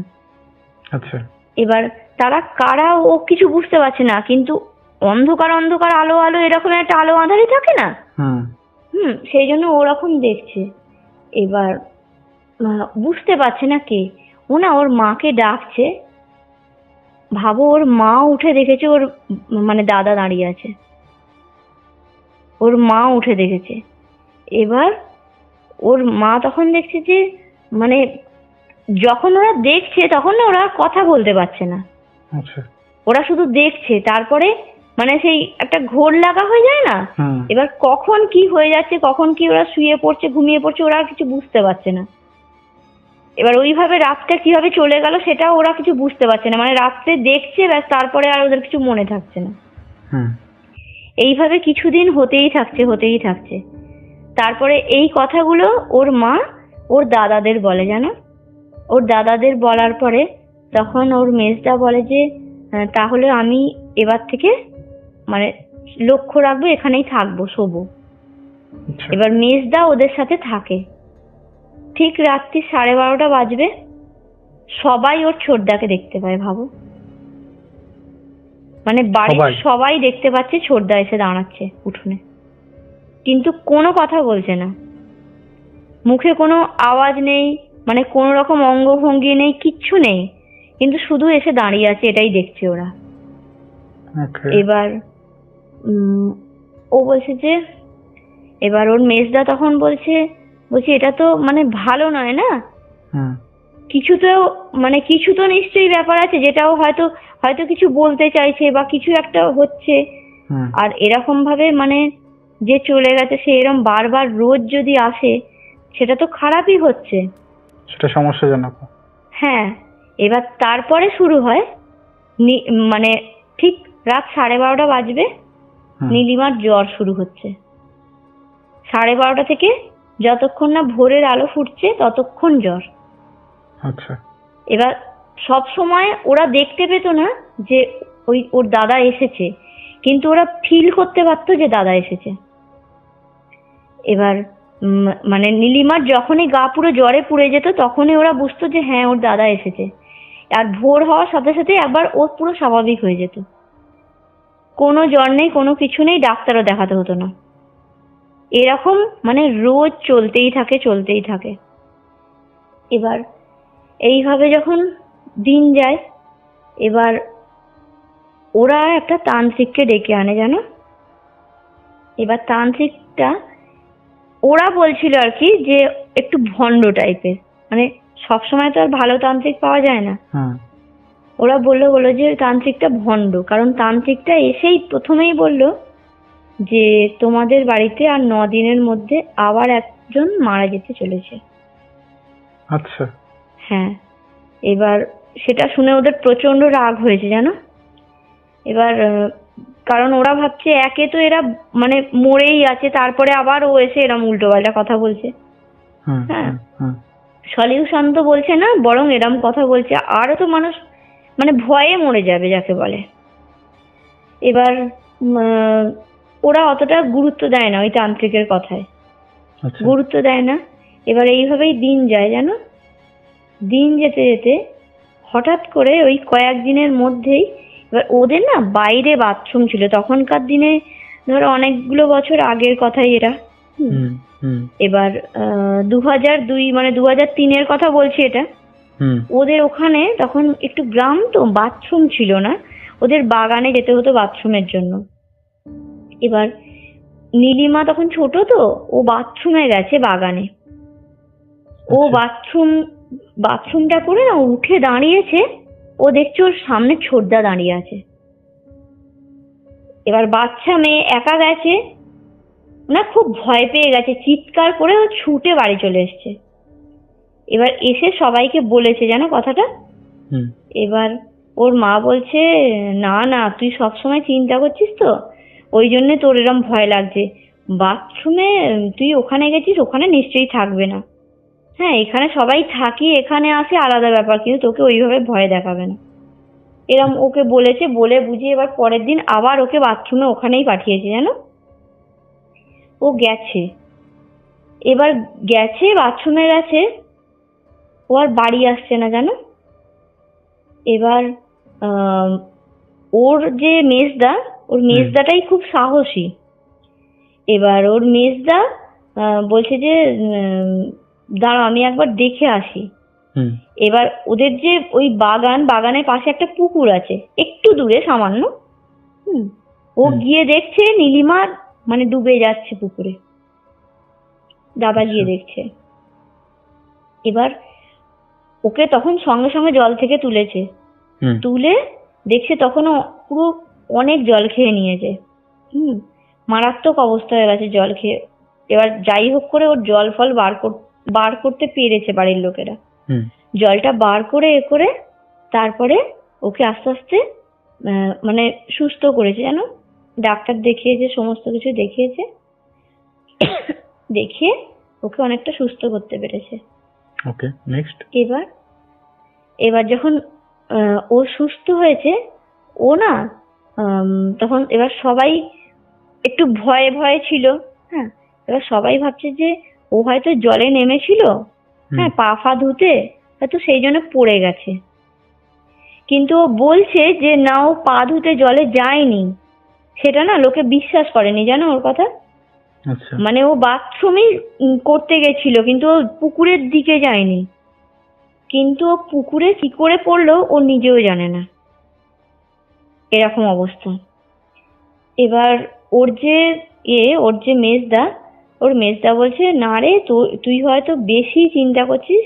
আচ্ছা। এবার তারা কারা ও কিছু বুঝতে পারছে না, কিন্তু অন্ধকার অন্ধকার আলো আলো এরকম একটা আলো আঁধারি থাকে না, সেই জন্য ওরকম দেখছে। এবার বুঝতে পারছে না কে ও, না ওর মাকে ডাকছে। ভাবো, ওর মা উঠে দেখেছে ওর মানে দাদা দাঁড়িয়ে আছে, ওর মা উঠে দেখেছে। এবার ওর মা তখন দেখছে যে মানে যখন ওরা দেখছে তখন না ওরা কথা বলতে পারছে না, ওরা শুধু দেখছে। তারপরে মানে সেই একটা ঘোর লাগা হয়ে যায় না, এবার কখন কি হয়ে যাচ্ছে, কখন কি ওরা শুয়ে পড়ছে ঘুমিয়ে পড়ছে ওরা আর কিছু বুঝতে পারছে না। এবার ওইভাবে রাতটা কিভাবে চলে গেল সেটাও ওরা কিছু বুঝতে পারছে না, মানে রাত্রে দেখছে ব্যাস, তারপরে আর ওদের কিছু মনে থাকছে না। এইভাবে কিছুদিন হতেই থাকছে। তারপরে এই কথাগুলো ওর মা ওর দাদাদের বলে, জানো। ওর দাদাদের বলার পরে তখন ওর মেজদা বলে যে তাহলে আমি এবার থেকে মানে লক্ষ্য রাখবো, এখানেই থাকবো, শোবো। এবার মেজদা ওদের সাথে থাকে। ঠিক রাত্রি 12:30 বাজবে, সবাই ওর ছোটদাকে দেখতে পায়, ভাবো। মানে বাড়ির সবাই দেখতে পাচ্ছে ছোটদা এসে দাঁড়াচ্ছে উঠোনে, কিন্তু কোনো কথা বলছে না। মুখে কোনো আওয়াজ নেই, মানে কোনো রকম অঙ্গভঙ্গি নেই, কিচ্ছু নেই, কিন্তু শুধু এসে দাঁড়িয়ে আছে, এটাই দেখছে ওরা। ওকে। এবার ও বলছে যে, এবার ওর মেজদা তখন বলছে এটা তো মানে ভালো নয় না, হুম কিছু তো মানে কিছু তো নিশ্চয়ই ব্যাপার আছে, যেটাও হয়তো হয়তো কিছু বলতে চাইছে বা কিছু একটা হচ্ছে। হুম আর এরকম ভাবে মানে যে চলে গেছে সে এরকম বারবার রোজ যদি আসে, সেটা তো খারাপই হচ্ছে। সেটা সমস্যাজনক। হ্যাঁ, এবার তারপরে শুরু হয় মানে ঠিক রাত 12:30 বাজবে, হুম নীলিমার জ্বর শুরু হচ্ছে। 12:30 থেকে যতক্ষণ না ভোরের আলো ফুটছে ততক্ষণ জ্বর। আচ্ছা। এবার সব সময় ওরা দেখতে পেত না যে ওর দাদা এসেছে, কিন্তু ওরা ফিল করতে পারতো যে দাদা এসেছে। এবার মানে নীলিমার যখনই গা পুরো জ্বরে পুড়ে যেত তখনই ওরা বুঝতো যে হ্যাঁ ওর দাদা এসেছে। আর ভোর হওয়ার সাথে সাথে একবার ও পুরো স্বাভাবিক হয়ে যেত, কোনো জ্বর নেই, কোনো কিছু নেই, ডাক্তারও দেখাতে হতো না। এরকম মানে রোজ চলতেই থাকে চলতেই থাকে। এবার এইভাবে যখন দিন যায়, এবার ওরা একটা তান্ত্রিককে ডেকে আনে, জানো। এবার তান্ত্রিকটা, ওরা বলছিল আর কি যে একটু ভণ্ড টাইপের, মানে সবসময় তো আর ভালো তান্ত্রিক পাওয়া যায় না। হুম ওরা বললো যে তান্ত্রিকটা ভণ্ড, কারণ তান্ত্রিকটা এসেই প্রথমেই বলল যে তোমাদের বাড়িতে আর 9 দিনের মধ্যে আবার একজন মারা যেতে চলেছে। আচ্ছা। হ্যাঁ, এবার সেটা শুনে ওদের প্রচন্ড রাগ হয়েছে, জানো। এবার কারণ ওরা ভাবছে একে তো এরা মানে মরেই আছে, তারপরে আবার ও এসে এরম উল্টো পাল্টা কথা বলছে। হুম হ্যাঁ, হুম হুম সলিউশন তো বলছে না, বরং এরম কথা বলছে, আরো তো মানুষ মানে ভয়ে মরে যাবে যাকে বলে। এবার ওরা অতটা গুরুত্ব দেয় না ওই তান্ত্রিকের কথায়, আচ্ছা। গুরুত্ব দেয় না। এবার এইভাবেই দিন যায়, জানো। দিন যেতে যেতে হঠাৎ করে ওই কয়েকদিনের মধ্যেই, এবার ওদের না বাইরে বাথরুম ছিল তখনকার দিনে, ধরো অনেকগুলো বছর আগের কথাই এটা। হুম। হুম হুম এবার 2002 মানে 2003-এর কথা বলছি এটা। হুম ওদের ওখানে তখন একটু গ্রাম তো, বাথরুম ছিল না, ওদের বাগানে যেতে হতো বাথরুমের জন্য। এবার নীলিমা তখন ছোট তো, ও বাথরুমে গেছে বাগানে। ও আচ্ছা। বাথরুমটা করে না উঠে দাঁড়িয়েছে, ও দেখছে ওর সামনে ছোটদা দাঁড়িয়ে আছে। এবার বাচ্চা মেয়ে একা গেছে না, খুব ভয় পেয়ে গেছে, চিৎকার করে ও ছুটে বাড়ি চলে এসেছে। এবার এসে সবাইকে বলেছে, জানো কথাটা। হুম এবার ওর মা বলছে, না না তুই সবসময় চিন্তা করছিস তো, ওই জন্য তোর এরম ভয় লাগছে। বাথরুমে তুই ওখানে গেছিস, ওখানে নিশ্চয়ই থাকবে না। হ্যাঁ, এখানে সবাই থাকি, এখানে আসে আলাদা ব্যাপার, কিন্তু তোকে ওইভাবে ভয় দেখাবে না। এরম ওকে বলেছে, বলে বুঝিয়ে এবার পরের দিন আবার ওকে বাথরুমে ওখানেই পাঠিয়েছে, জানো। ও গেছে, এবার গেছে বাথরুমে গেছে, ও আর বাড়ি আসছে না, জানো। এবার আহ, ওর যে মেজদা, ওর মেজদাটাই খুব সাহসী। এবার ওর মেজদা বলছে যে দাঁড়াও আমি একবার দেখে আসি। হুম এবার ওদের যে ওই বাগানের পাশে একটা পুকুর আছে একটু দূরে সামান্য। হুম, ও হুম গিয়ে দেখছে নীলিমা মানে ডুবে যাচ্ছে পুকুরে, দাদা আচ্ছা। গিয়ে দেখছে। এবার ওকে তখন সঙ্গে সঙ্গে জল থেকে তুলেছে, হুম তুলে দেখছে তখনও পুরো অনেক জল খেয়ে নিয়েছে। হুম, মারাত্মক অবস্থা হয়ে গেছে জল খেয়ে। এবার যাই হোক করে ওর জল ফল বার করতে পেরেছে বাড়ির লোকেরা। হুম জলটা বার করে করে তারপরে ওকে আস্তে আস্তে মানে সুস্থ করেছে, জানো। ডাক্তার দেখিয়েছে, সমস্ত কিছু দেখিয়েছে, দেখিয়ে ওকে অনেকটা সুস্থ করতে পেরেছে। ওকে, নেক্সট। এবার এবার যখন ও সুস্থ হয়েছে, ও না তখন এবার সবাই একটু ভয়ে ভয়ে ছিল। হ্যাঁ, এবার সবাই ভাবছে যে ও হয়তো জলে নেমেছিল, হুম হ্যাঁ, পা ফা ধুতে, হয়তো সেই জন্য পড়ে গেছে। কিন্তু ও বলছে যে না, ও পা ধুতে জলে যায়নি। সেটা না লোকে বিশ্বাস করেনি, জানো ওর কথা। আচ্ছা। মানে ও বাথরুমে করতে গেছিল, কিন্তু ও পুকুরের দিকে যায়নি। কিন্তু ও পুকুরে কি করে পড়লো ও নিজেও জানে না, এরকম অবস্থা। এবার ওর যে ওর যে মেজদা, ওর মেজদা বলছে, না রে তুই হয়তো বেশি চিন্তা করছিস,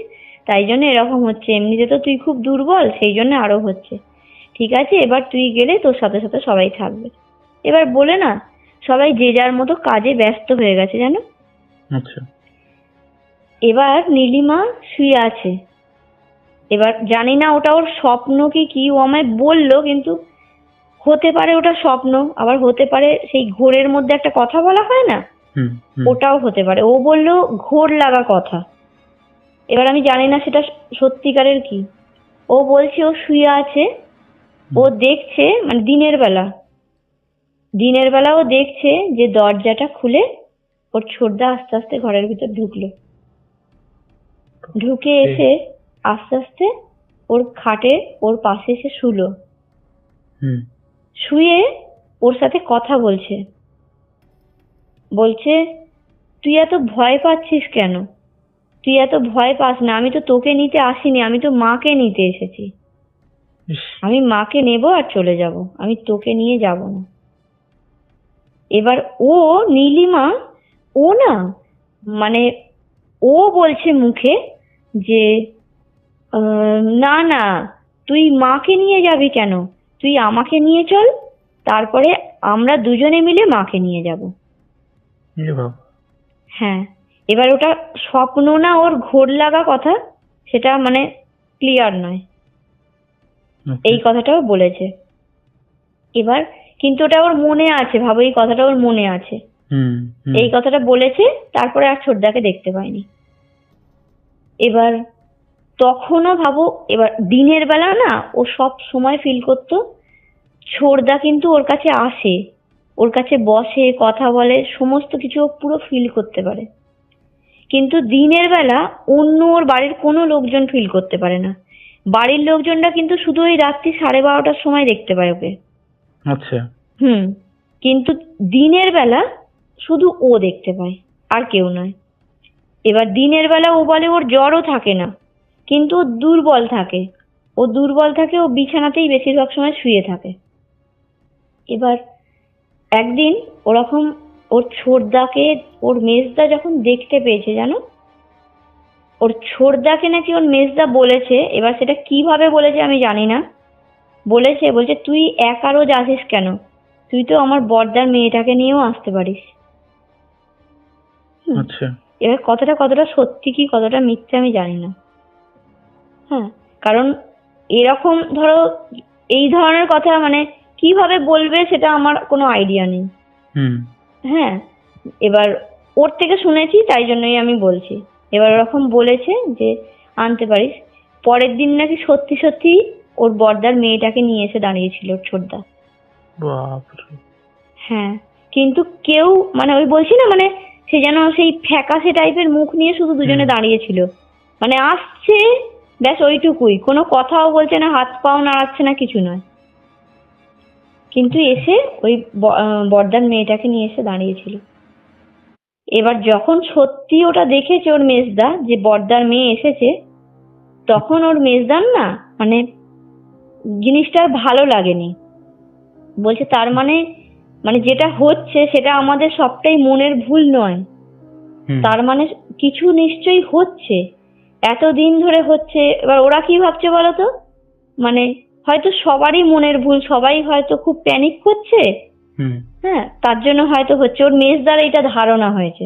তাই জন্য এরকম হচ্ছে, এমনিতে তো তুই খুব দুর্বল, সেই জন্য আরো হচ্ছে। ঠিক আছে, এবার তুই গেলে তোর সাথে সাথে সবাই থাকবে। এবার বলে না, সবাই যে যার মতো কাজে ব্যস্ত হয়ে গেছে জানো। আচ্ছা। এবার নীলিমা শুয়ে আছে। এবার জানি না ওটা ওর স্বপ্ন কি ও আমায় বললো, কিন্তু হতে পারে ওটা স্বপ্ন, আবার হতে পারে সেই ঘোরের মধ্যে একটা কথা বলা হয় না, হুম হুম। ওটাও হতে পারে। ও বললো ঘোর লাগা কথা। এবার আমি জানি না সেটা সত্যিকারের কি। ও বলছে ও শুয়ে আছে, ও দেখছে, মানে দিনের বেলা ও দেখছে যে দরজাটা খুলে ওর ছোটদা আস্তে আস্তে ঘরের ভিতর ঢুকলো, ঢুকে এসে আস্তে আস্তে ওর খাটে ওর পাশে এসে শুলো। হুম। শুয়ে ওর সাথে কথা বলছে, বলছে তুই এত ভয় পাচ্ছিস কেন? তুই এত ভয় পাস না, আমি তো তোকে নিতে আসিনি, আমি তো মাকে নিতে এসেছি। ইস। আমি মাকে নেব আর চলে যাব, আমি তোকে নিয়ে যাব না। এবার নীলিমা, ও না, মানে ও বলছে মুখে যে না না, তুই মাকে নিয়ে যাবি কেন? তুই আমাকে নিয়ে চল, তারপরে আমরা দুজনে মিলে মাকে নিয়ে যাব। এ বাবা। হ্যাঁ, এবার ওটা স্বপ্ন না ওর ঘোর লাগা কথা, সেটা মানে ক্লিয়ার নয়। আচ্ছা। এই কথাটাও বলেছে। এবার কিন্তু ওটা ওর মনে আছে, ভাবো এই কথাটা ওর মনে আছে। হুম হুম। এই কথাটা বলেছে, তারপরে আর ছোটদাকে দেখতে পাইনি। এবার তখনও ভাবো, এবার দিনের বেলা না ও সব সময় ফিল করতো ছোটদা কিন্তু ওর কাছে আসে, ওর কাছে বসে, কথা বলে, সমস্ত কিছু ও পুরো ফিল করতে পারে। কিন্তু দিনের বেলা অন্য ওর বাড়ির কোনো লোকজন ফিল করতে পারে না। বাড়ির লোকজনরা কিন্তু শুধু ওই রাত্রি 12:30টার সময় দেখতে পায় ওকে। আচ্ছা। হুম। কিন্তু দিনের বেলা শুধু ও দেখতে পায়, আর কেউ নয়। এবার দিনের বেলা ও বলে ওর জ্বরও থাকে না, কিন্তু ও দুর্বল থাকে। ও বিছানাতেই বেশিরভাগ সময় শুয়ে থাকে। এবার একদিন ওরকম ওর ছোটদাকে ওর মেজদা যখন দেখতে পেয়েছে জানো, ওর ছোটদাকে নাকি ওর মেজদা বলেছে, এবার সেটা কিভাবে বলেছে আমি জানি না, বলছে তুই একা রোজ আসিস কেন? তুই তো আমার বড়দার মেয়েটাকে নিয়েও আসতে পারিস। হুম। আচ্ছা। এবার কথাটা কতটা সত্যি কি কতটা মিথ্যে আমি জানি না। হ্যাঁ, কারণ এরকম ধরো এই ধরনের কথা মানে কিভাবে বলবে সেটা আমার কোনো আইডিয়া নেই। হুম। হ্যাঁ, এবার ওর থেকে শুনেছি তাই জন্যই আমি বলছি। এবার ওরকম বলেছে যে আনতে পারিস। পরের দিন নাকি সত্যি সত্যি ওর বড়দার মেয়েটাকে নিয়ে এসে দাঁড়িয়েছিল ওর ছোটদা। বাপরে। হ্যাঁ, কিন্তু কেউ মানে ওই বলছি না, মানে সে যেন সেই ফ্যাকাশে টাইপের মুখ নিয়ে শুধু দুজনে দাঁড়িয়েছিল। মানে আসছে, ব্যাস ওইটুকুই, কোনো কথাও বলছে না, হাত পাও নাড়াচ্ছে না, কিছু নয়। কিন্তু এসে ওই বড়দার মেয়েটাকে নিয়ে এসে দাঁড়িয়েছিল। এবার যখন সত্যি ওটা দেখেছে ওর মেজদা যে বড়দার মেয়ে এসেছে, তখন ওর মেজদার না মানে জিনিসটা আর ভালো লাগেনি। বলছে তার মানে মানে যেটা হচ্ছে সেটা আমাদের সবটাই মনের ভুল নয়, হুম। তার মানে কিছু নিশ্চয়ই হচ্ছে, এতদিন ধরে হচ্ছে। এবার ওরা কি ভাবছে বলতো, মানে হয়তো সবারই মনের ভুল, সবাই হয়তো খুব প্যানিক করছে। হুম। হ্যাঁ, তার জন্য হয়তো হচ্ছে, ওর মেজদার এটা ধারণা হয়েছে।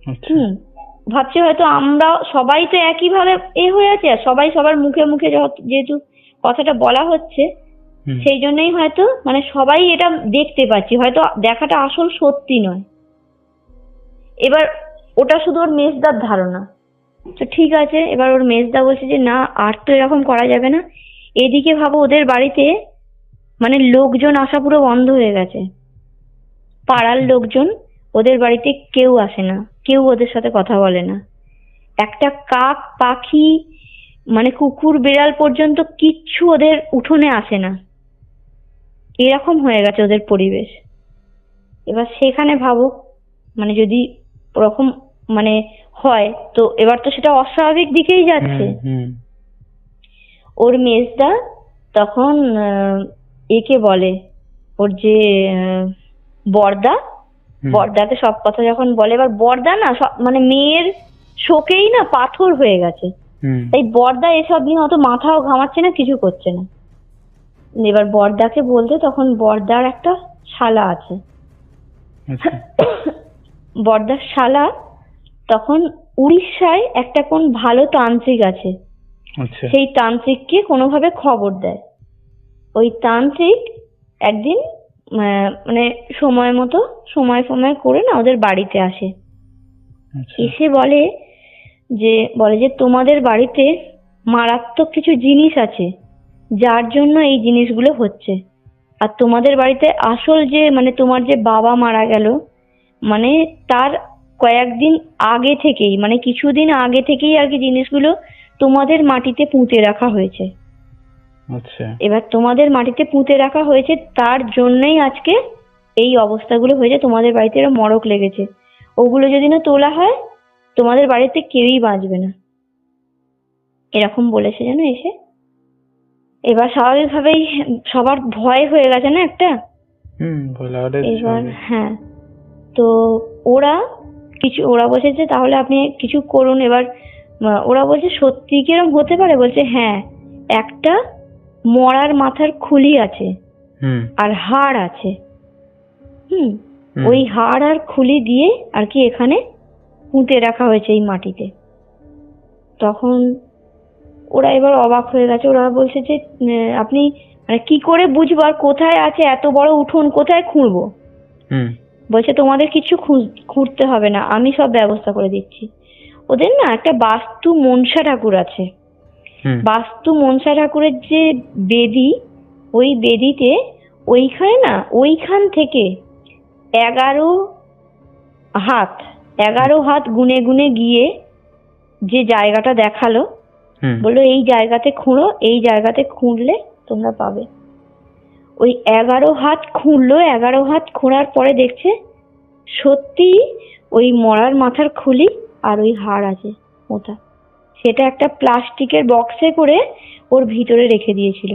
আচ্ছা। হুম। ভাবছে হয়তো আমরা সবাই তো একইভাবে হয়ে আছে, আর সবাই সবার মুখে মুখে যেহেতু কথাটা বলা হচ্ছে, হুম। সেই জন্যই হয়তো মানে সবাই এটা দেখতে পাচ্ছি, হয়তো দেখাটা আসল সত্যি নয়। এবার ওটা শুধু ওর মেজদার ধারণা। তো ঠিক আছে, এবার ওর মেজদা বলছে যে না, আর তো এরকম করা যাবে না। এদিকে ভাবো ওদের বাড়িতে মানে লোকজন আসা পুরো বন্ধ হয়ে গেছে। পাড়ার লোকজন ওদের বাড়িতে কেউ আসে না, কেউ ওদের সাথে কথা বলে না। একটা কাক পাখি মানে কুকুর বিড়াল পর্যন্ত কিচ্ছু ওদের উঠোনে আসে না, এরকম হয়ে গেছে ওদের পরিবেশ। এবার সেখানে ভাবো মানে যদি ওরকম মানে হয়, তো এবার তো সেটা অস্বাভাবিক দিকেই যাচ্ছে। ওর মেজদা তখন একে বলে, ওর যে বড়দা, বড়দাকে সব কথা যখন বলে, এবার বড়দা না মানে মেয়ের শোকেই না পাথর হয়ে গেছে। তাই বড়দা এসব নিয়ে অত মাথাও ঘামাচ্ছে না, কিছু করছে না। এবার বড়দাকে বলতে, তখন বড়দার একটা শালা আছে, বড়দার শালা তখন উড়িষ্যায় একটা কোন ভালো তান্ত্রিক আছে, সেই তান্ত্রিককে কোনোভাবে খবর দেয়। ওই তান্ত্রিক একদিন মানে সময় করে না ওদের বাড়িতে আসে। এসে বলে যে তোমাদের বাড়িতে মারাত্মক কিছু জিনিস আছে, যার জন্য এই জিনিসগুলো হচ্ছে। আর তোমাদের বাড়িতে আসল যে মানে তোমার যে বাবা মারা গেল, মানে তার কয়েকদিন আগে থেকেই, মানে কিছুদিন আগে থেকেই আর কি জিনিসগুলো তোমাদের মাটিতে পুঁতে রাখা হয়েছে। আচ্ছা, এবার তোমাদের মাটিতে পুঁতে রাখা হয়েছে, তার জন্যই আজকে এই অবস্থাগুলো হয়েছে। তোমাদের বাড়িতে এরকম মড়ক লেগেছে, ওগুলো যদি না তোলা হয় তোমাদের বাড়িতে কেউই বাঁচবে না, এরকম বলেছে যেন এসে। এবার স্বাভাবিকভাবেই সবার ভয় হয়ে গেছে না একটা। এবার হ্যাঁ, তো ওরা বলছে যে তাহলে আপনি কিছু করুন। এবার ওরা বলছে সত্যি কি এরকম হতে পারে? বলছে হ্যাঁ, একটা মরার মাথার খুলি আছে আর হাড় আছে। ওই হাড় আর খুলি দিয়ে আর কি এখানে পুঁতে রাখা হয়েছে এই মাটিতে। তখন ওরা এবার অবাক হয়ে গেছে। ওরা বলছে যে আপনি মানে কি করে বুঝবো আর কোথায় আছে, এত বড় উঠোন কোথায় খুঁড়বো? বলছে তোমাদের কিছু খুঁড়তে হবে না, আমি সব ব্যবস্থা করে দিচ্ছি। ওদের না একটা বাস্তু মনসা ঠাকুর আছে। বাস্তু মনসা ঠাকুরের যে বেদি, ওই বেদিতে ওইখান থেকে 11 হাত গুনে গুনে গিয়ে যে জায়গাটা দেখালো, বললো এই জায়গাতে খুঁড়ো, এই জায়গাতে খুঁড়লে তোমরা পাবে। ওই 11 হাত খুঁড়লো। 11 হাত খোঁড়ার পরে দেখছে সত্যি ওই মরার মাথার খুলি আর ওই হাড় আছে ওটা। সেটা একটা প্লাস্টিকের বক্সে করে ওর ভিতরে রেখে দিয়েছিল।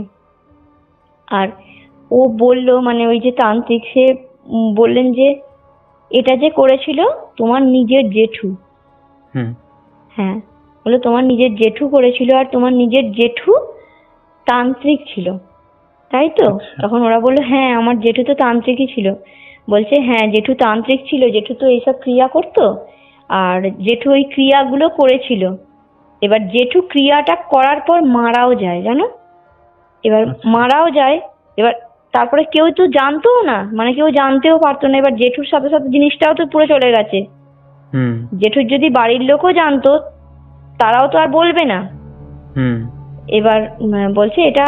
আর ও বলল, মানে ওই যে তান্ত্রিক, সে বললেন যে এটা যে করেছিল তোমার নিজের জেঠু। হ্যাঁ, বললো তোমার নিজের জেঠু করেছিল, আর তোমার নিজের জেঠু তান্ত্রিক ছিল, তাই তো? তখন ওরা বললো হ্যাঁ, আমার জেঠু তো তান্ত্রিকই ছিল। বলছে হ্যাঁ, জেঠু তান্ত্রিক ছিল, জেঠু তো এইসব ক্রিয়া করতো, আর জেঠু ওই ক্রিয়াগুলো করেছিল। এবার জেঠু ক্রিয়াটা করার পর মারাও যায়, জানো? এবার মারাও যায়। এবার তারপরে কেউ তো জানতো না, মানে কেউ জানতেও পারতো না। এবার জেঠুর সাথে সাথে জিনিসটাও তো পুরো চলে গেছে। জেঠুর যদি বাড়ির লোকও জানতো, তারাও তো আর বলবে না। এবার বলছে এটা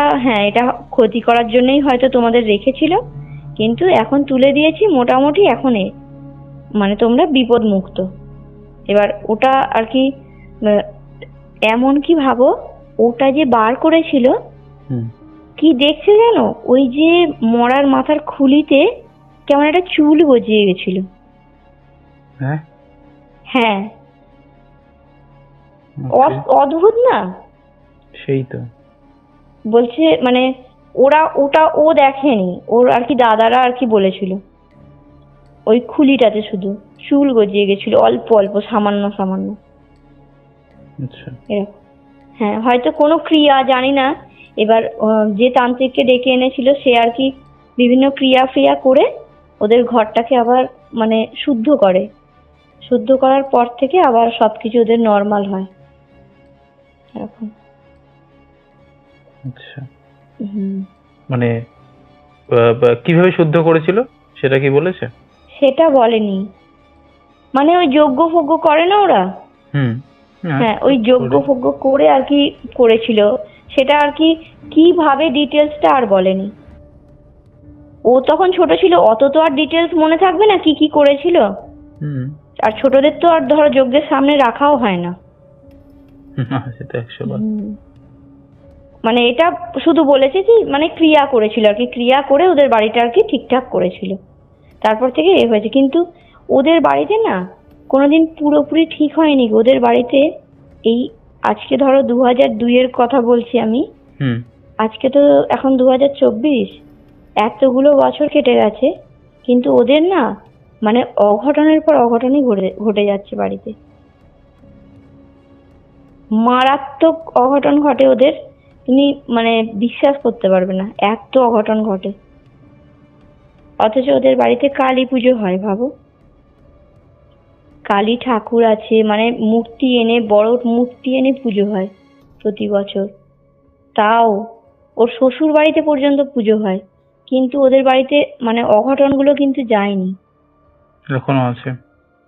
ক্ষতি করার জন্যই হয়তো তোমাদের রেখেছিল, কিন্তু এখন তুলে দিয়েছি, মোটামুটি এখন মানে তোমরা বিপদ মুক্ত। এবার ওটা আর কি এমন কি ভাবো, ওটা যে বার করেছিল, কি দেখছে জানো? ওই যে মরার মাথার খুলিতে কেমন একটা চুল গজিয়ে গেছিল। হ্যাঁ, অদ্ভুত না? সেই তো বলছে মানে ওটা ও দেখেনি, ওর আর কি দাদারা আর কি বলেছিল ওই খুলিটাতে শুধু চুল গজিয়ে গেছিল, অল্প অল্প, সামান্য সামান্য। হ্যাঁ, হয়তো কোনো ক্রিয়া, জানি না। এবার যে তান্ত্রিককে ডেকে এনেছিল সে আর কি বিভিন্ন ক্রিয়া করে ওদের ঘরটাকে আবার মানে শুদ্ধ করে। শুদ্ধ করার পর থেকে আবার সবকিছু ওদের নর্মাল হয় এরকম। আচ্ছা, মানে কিভাবে শুদ্ধ করেছিল সেটা কি বলেছে? সেটা বলেনি, মানে ওই যজ্ঞ ফজ্ঞ করে না ওরা, হ্যাঁ ওই যজ্ঞ ফজ্ঞ করে আর কি করেছিল। সেটা আর কি কিভাবে ডিটেলসটা আর বলেনি। ও তখন ছোট ছিল, অত তো আর ডিটেলস মনে থাকবে না কি কি করেছিল। আর ছোটদের তো আর ধরো যজ্ঞের সামনে রাখাও হয় না। সেটা 100 মানে এটা শুধু বলেছে যে মানে ক্রিয়া করেছিল আর কি, ক্রিয়া করে ওদের বাড়িটা আর কি ঠিকঠাক করেছিল, তারপর থেকে হয়েছে। কিন্তু ওদের বাড়িতে না কোনোদিন পুরোপুরি ঠিক হয়নি গো। ওদের বাড়িতে এই আজকে ধরো 2002-এর কথা বলছি আমি, হুম। আজকে তো এখন 2024, এতগুলো বছর কেটে গেছে, কিন্তু ওদের না মানে অঘটনের পর অঘটনই ঘটে যাচ্ছে বাড়িতে। মারাত্মক অঘটন ঘটে ওদের, তুমি মানে বিশ্বাস করতে পারবে না, এত অঘটন ঘটে। অথচ ওদের বাড়িতে কালী পুজো হয়, ভাবো। কালী ঠাকুর আছে, মানে মূর্তি এনে, বড় মূর্তি এনে পুজো হয় প্রতি বছর। তাও ওর শ্বশুর বাড়িতে পর্যন্ত পুজো হয়, কিন্তু ওদের বাড়িতে মানে অঘটনগুলো কিন্তু যায়নি। এখনো আছে।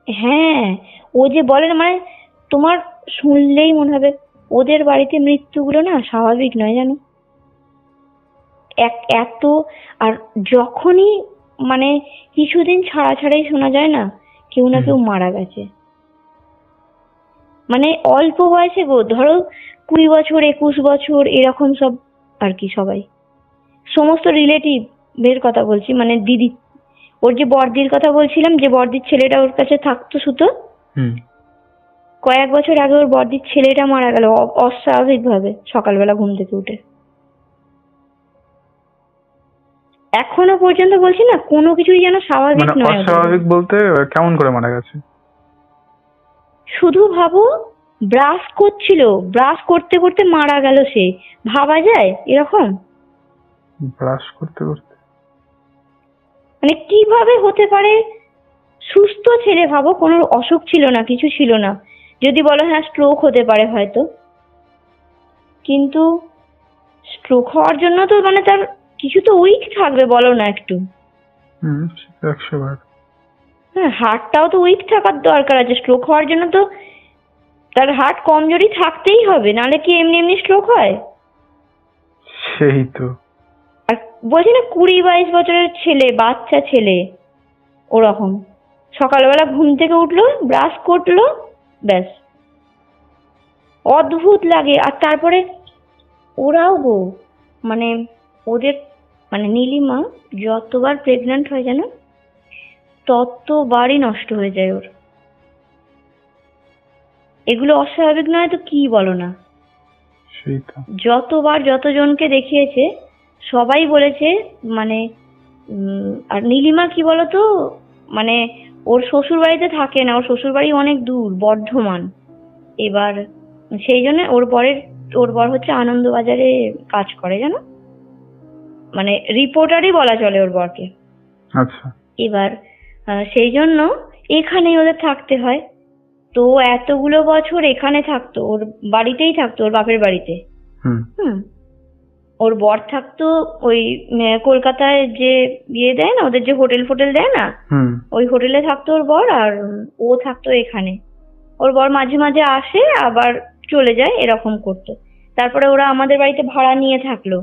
হ্যাঁ, ও যে বলে না, মানে তোমার শুনলেই মনে হবে ওদের বাড়িতে মৃত্যুগুলো না স্বাভাবিক নয়, জানো। এত, আর যখনই মানে কিছুদিন ছাড়া ছাড়াই শোনা যায় না কেউ না কেউ মারা গেছে। মানে অল্প বয়সে গো, ধরো 20 বছর 21 বছর এরকম সব আর কি, সবাই সমস্ত রিলেটিভ এর কথা বলছি, মানে দিদি, ওর যে বড়দির কথা বলছিলাম, যে বড়দির ছেলেটা ওর কাছে থাকতো সুতো, হুম। কয়েক বছর আগে ওর বড়দির ছেলেটা মারা গেল অস্বাভাবিক ভাবে সকালবেলা ঘুম থেকে উঠে। এখনো পর্যন্ত বলছি না, কোনো কিছুই যেন স্বাভাবিক মানে নয় ওদের অস্বাভাবিক বাড়িতে। বলতে কেমন করে মারা গেছে? শুধু ভাবো, ব্রাশ করছিল, ব্রাশ করতে করতে মারা গেল সে, ভাবা যায় এরকম? ব্রাশ করতে করতে? মানে কিভাবে হতে পারে? সুস্থ ছেলে, ভাবো, কোনো অসুখ ছিল না, কিছু ছিল না। যদি বলো হ্যাঁ স্ট্রোক হতে পারে হয়তো, কিন্তু স্ট্রোক হওয়ার জন্য তো মানে তার কিছু তো উইক থাকবে, বলো না একটু। হুম, 100 বার। হ্যাঁ, হার্টটাও তো উইক থাকার দরকার আছে। স্ট্রোক হওয়ার জন্য তো তার হার্ট কমজোরি থাকতেই হবে, নাহলে কি এমনি এমনি স্ট্রোক হয়? সেই তো। আর বলছি না, 20-22 বছরের ছেলে, বাচ্চা ছেলে, ওরকম সকালবেলা ঘুম থেকে উঠলো, ব্রাশ করলো, ব্যাস। অদ্ভুত লাগে। আর তারপরে ওরাও গো, মানে ওদের, মানে নীলিমা যতবার প্রেগন্যান্ট হয় যেন ততবারই নষ্ট হয়ে যায় ওর। এগুলো অস্বাভাবিক নয় তো কি, বলো না? সেই তো। যতবার যতজনকে দেখিয়েছে সবাই বলেছে মানে আর নীলিমা কি বলতো, মানে ওর শ্বশুর বাড়িতে থাকে না, ওর শ্বশুর বাড়ি অনেক দূর, বর্ধমান। এবার সেই জন্য ওর বর হচ্ছে আনন্দবাজারে কাজ করে, জানো, মানে রিপোর্টারই বলা চলে ওর বরকে। আচ্ছা। এবার সেই জন্য এখানেই ওদের থাকতে হয়। তো এতগুলো বছর এখানে থাকতো, ওর বাড়িতেই থাকতো, ওর বাপের বাড়িতে। হুম। হুম। ওর বর থাকতো ওই কলকাতায় যে বিয়ে দেয় না, ওদের যে হোটেল ফোটেল দেয় না, হুম। ওই হোটেলে থাকতো ওর বর, আর ও থাকতো এখানে। ওর বর মাঝে মাঝে আসে আবার চলে যায়, এরকম করতো। তারপরে ওরা আমাদের বাড়িতে ভাড়া নিয়ে থাকলো।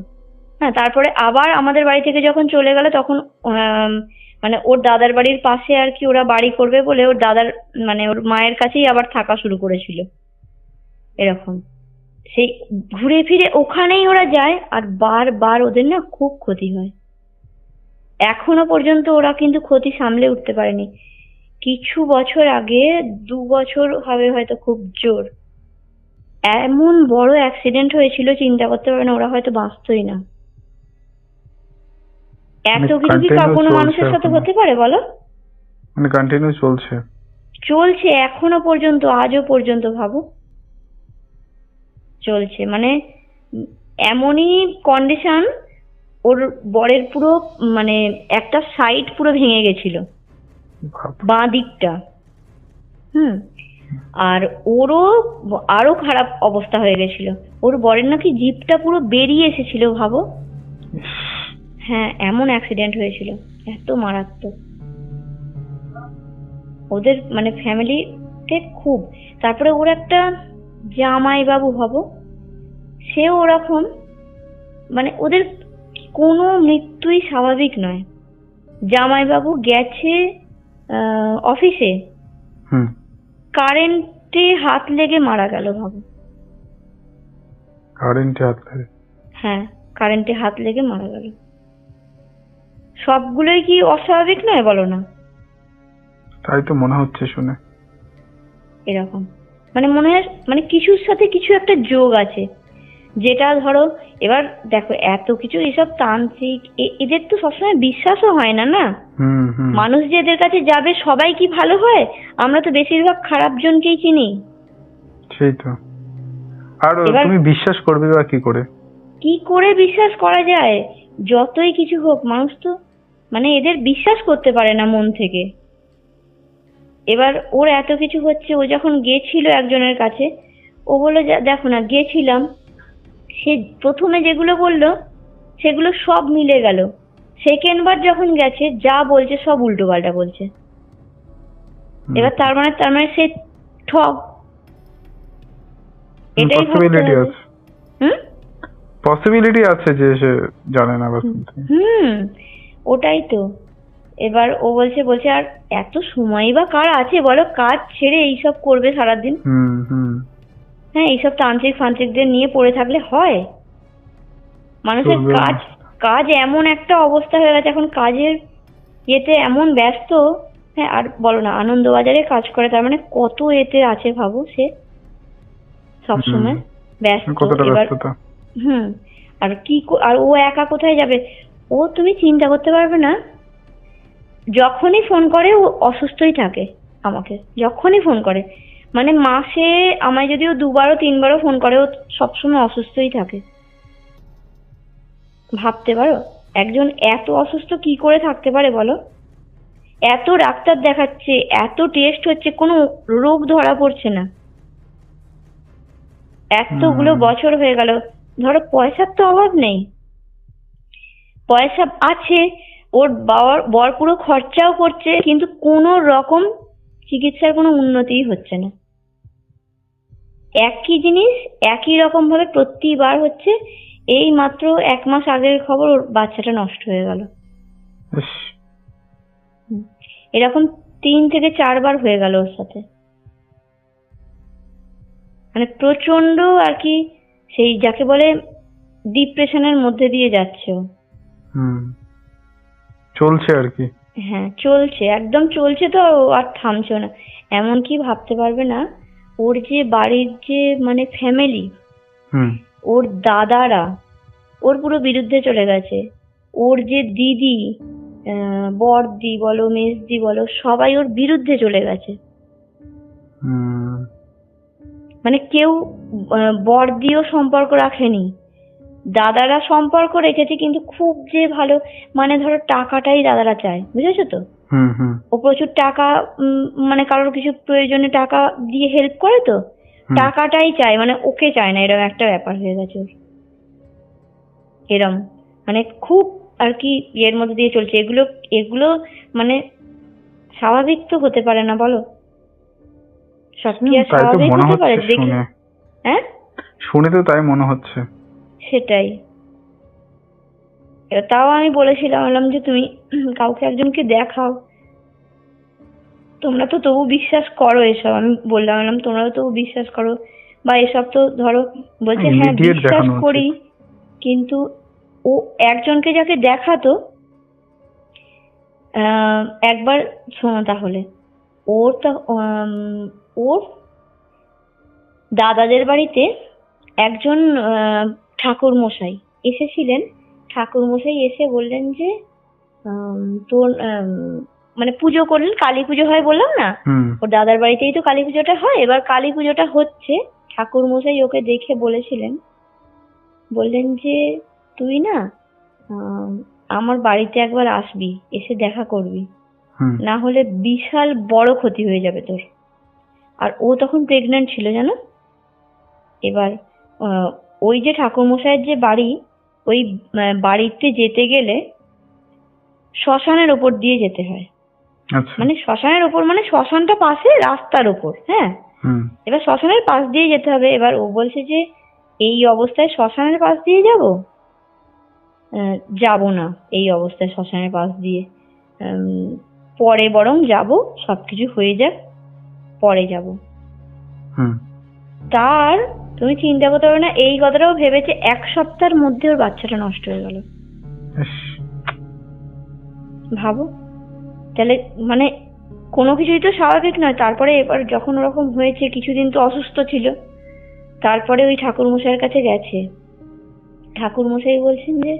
হ্যাঁ, তারপরে আবার আমাদের বাড়ি থেকে যখন চলে গেল তখন মানে ওর দাদার বাড়ির পাশে আর কি ওরা বাড়ি করবে বলে ওর দাদার মানে ওর মায়ের কাছেই আবার থাকা শুরু করেছিল, এরকম। সেই ঘুরে ফিরে ওখানেই ওরা যায়, আর বারবার ওদের না খুব ক্ষতি হয়। এখনো পর্যন্ত ওরা কিন্তু ক্ষতি সামলে উঠতে পারেনি। কিছু বছর আগে, 2 বছর হবে হয়তো খুব জোর, এমন বড় অ্যাক্সিডেন্ট হয়েছিল, চিন্তা করতে পারবে না, ওরা হয়তো বাঁচতই না। এত কিছু কি কোনো মানুষের সাথে হতে পারে বলো? মানে কন্টিনিউ চলছে? চলছে এখনো পর্যন্ত, আজও পর্যন্ত, ভাবো চলছে। মানে এমনই কন্ডিশন, ওর বরের পুরো মানে একটা সাইড পুরো ভেঙে গেছিল, বাঁ দিকটা। হুম। আর ওরও আরো খারাপ অবস্থা হয়ে গেছিল। ওর বরের নাকি জিভটা পুরো বেরিয়ে এসেছিল, ভাবো। হ্যাঁ, এমন অ্যাক্সিডেন্ট হয়েছিল, এত মারাত্মক। ওদের মানে ফ্যামিলিতে খুব। তারপরে ওর একটা জামাই বাবু, ভাবো, সেও ওরকম। মানে ওদের কোনো মৃত্যুই স্বাভাবিক নয়। জামাইবাবু গেছে অফিসে, কারেন্টে হাত লেগে মারা গেল, ভাবো। কারেন্টে হাত লেগে? হ্যাঁ, কারেন্টে হাত লেগে মারা গেল। সবগুলোই কি অস্বাভাবিক নয়, বলো না? তাই তো মনে হচ্ছে শুনে। এরকম মানে মনে হয় মানে কিছুর সাথে কিছু একটা যোগ আছে, যেটা ধরো এবার দেখো এত কিছু এসব তান্ত্রিক এদের তো সবসময় বিশ্বাসও হয় না না। হুম হুম। মানুষ যে এদের কাছে যাবে সবাই কি ভালো হয়? আমরা তো বেশিরভাগ খারাপ জনকেই চিনি। সেই তো। আর এবার তুমি বিশ্বাস করবে বা কি করে? কি করে বিশ্বাস করা যায়? যতই কিছু হোক মানুষ তো মানে এদের বিশ্বাস করতে পারে না মন থেকে। এবার ওর এত কিছু হচ্ছে, ও যখন গেছিল একজনের কাছে, ও বললো দেখো না গেছিলাম, সে প্রথমে যেগুলো বললো সেগুলো সব মিলে গেল, সেকেন্ড বার যখন গেছে যা বলছে সব উল্টো পাল্টা বলছে। এবার তার মানে সে ঠক, এটাই ভাবতে পসিবিলিটি হবে। আছে, হুম পসিবিলিটি আছে যে সে জানে না বা something। হুম ওটাই তো। এবার ও বলছে আর এত সময় বা কার আছে বলো, কাজ ছেড়ে এইসব করবে সারাদিন? হুম হুম। হ্যাঁ, এইসব তান্ত্রিক ফান্ত্রিকদের নিয়ে পড়ে থাকলে হয়? মানুষের চলবে না। কাজ কাজ এমন একটা অবস্থা হয়ে গেছে এখন, কাজের ইয়েতে এমন ব্যস্ত। হ্যাঁ, আর বলো না, আনন্দবাজারে কাজ করে, তার মানে কত এতে আছে ভাবো সে সবসময় ব্যস্ত। কতটা এবার ব্যস্ততা। হুম আর আর ও একা কোথায় যাবে? ও তুমি চিন্তা করতে পারবে না, যখনই ফোন করে ও অসুস্থই থাকে আমাকে, যখনই ফোন করে মানে মাসে আমায় যদিও দুবারও তিনবারও ফোন করে, ও সবসময় অসুস্থই থাকে। ভাবতে পারো একজন এত অসুস্থ কি করে থাকতে পারে বলো? এত ডাক্তার দেখাচ্ছে, এত টেস্ট হচ্ছে, কোনো রোগ ধরা পড়ছে না, এতগুলো বছর হয়ে গেল। ধরো পয়সার তো অভাব নেই, পয়সা আছে, ওর বর পুরো খরচাও করছে, কিন্তু কোনো রকম চিকিৎসার কোনো উন্নতিই হচ্ছে না। একই জিনিস একই রকম ভাবে প্রতিবার হচ্ছে। এই মাত্র 1 মাস আগের খবর, ওর বাচ্চাটা নষ্ট হয়ে গেল। ইস, এরকম 3 থেকে 4 বার হয়ে গেল ওর সাথে। মানে প্রচন্ড আর কি, সেই যাকে বলে ডিপ্রেশনের মধ্যে দিয়ে যাচ্ছে ও। হুম, চলছে আর কি। হ্যাঁ চলছে, একদম চলছে তো, আর থামছেও না। এমনকি ভাবতে পারবে না, ওর যে বাড়ির যে মানে ফ্যামিলি, হুম ওর দাদারা ওর পুরো বিরুদ্ধে চলে গেছে। ওর যে দিদি, বড়দি বলো মেজদি বলো, সবাই ওর বিরুদ্ধে চলে গেছে। হুম। মানে কেউ বড়দিও সম্পর্ক রাখেনি, দাদারা সম্পর্ক রেখেছে, কিন্তু খুব যে ভালো, মানে ধরো টাকাটাই দাদারা চায়, বুঝেছো তো? হুম হুম ও প্রচুর টাকা, মানে কারোর কিছু প্রয়োজনে টাকা দিয়ে হেল্প করে তো, হুম। টাকাটাই চায়, মানে ওকে চায় না, এরকম একটা ব্যাপার হয়ে গেছে ওর। এরম মানে খুব আর কি এর মধ্যে দিয়ে চলছে। এগুলো এগুলো মানে স্বাভাবিক তো হতে পারে না বলো? সব কি আর তাই তো স্বাভাবিক মনে হতে পারে হচ্ছে দেখলে? শুনে। হ্যাঁ শুনে তো তাই মনে হচ্ছে। সেটাই। এবার তাও আমি বলেছিলাম, বললাম যে তুমি কাউকে একজনকে দেখাও, তোমরা তো তবু বিশ্বাস করো এসব, আমি বললাম তোমরা তো তবু বিশ্বাস করো বা এসব তো ধরো। বলছে হ্যাঁ ইমিডিয়েট বিশ্বাস দেখানো উচিত। করি, কিন্তু ও একজনকে যাকে দেখাতো, একবার শোনো তাহলে, ওর তো ওর দাদাদের বাড়িতে একজন ঠাকুর মশাই এসেছিলেন। ঠাকুর মশাই এসে বললেন যে তোর মানে পুজো করলেন, কালী পুজো হয় বললাম না, হুম ওর দাদার বাড়িতেই তো কালী পুজোটা হয়। এবার কালী পুজোটা হচ্ছে, ঠাকুর মশাই ওকে দেখে বললেন যে তুই না আম, আমার বাড়িতে একবার আসবি, এসে দেখা করবি, হুম। না হলে বিশাল বড় ক্ষতি হয়ে যাবে তোর। আর ও তখন প্রেগন্যান্ট ছিল জানো। এবার আহ, ওই যে ঠাকুর মশাইয়ের যে বাড়ি, ওই বাড়িতে যেতে গেলে শ্মশানের ওপর দিয়ে যেতে হয়। আচ্ছা। মানে শ্মশানের ওপর মানে শ্মশানটা পাশে রাস্তার ওপর, হ্যাঁ। হুম এবার শ্মশানের পাশ দিয়ে যেতে হবে। এবার ও বলছে যে এই অবস্থায় শ্মশানের পাশ দিয়ে যাব, যাব না এই অবস্থায় শ্মশানের পাশ দিয়ে, পরে বরং যাব, সবকিছু হয়ে যাক পরে যাব। হুম। তার তুমি চিন্তা করতে পারবে না, এই কথাটাও ভেবেছে, 1 সপ্তাহের মধ্যে ওর বাচ্চাটা নষ্ট হয়ে গেল। ইস, ভাবো তাহলে, মানে কোনো কিছুই তো স্বাভাবিক নয়। তারপরে এবার যখন ওরকম হয়েছে, কিছুদিন তো অসুস্থ ছিল, তারপরে ওই ঠাকুরমশাইয়ের কাছে গেছে। ঠাকুরমশাই বলছেন যে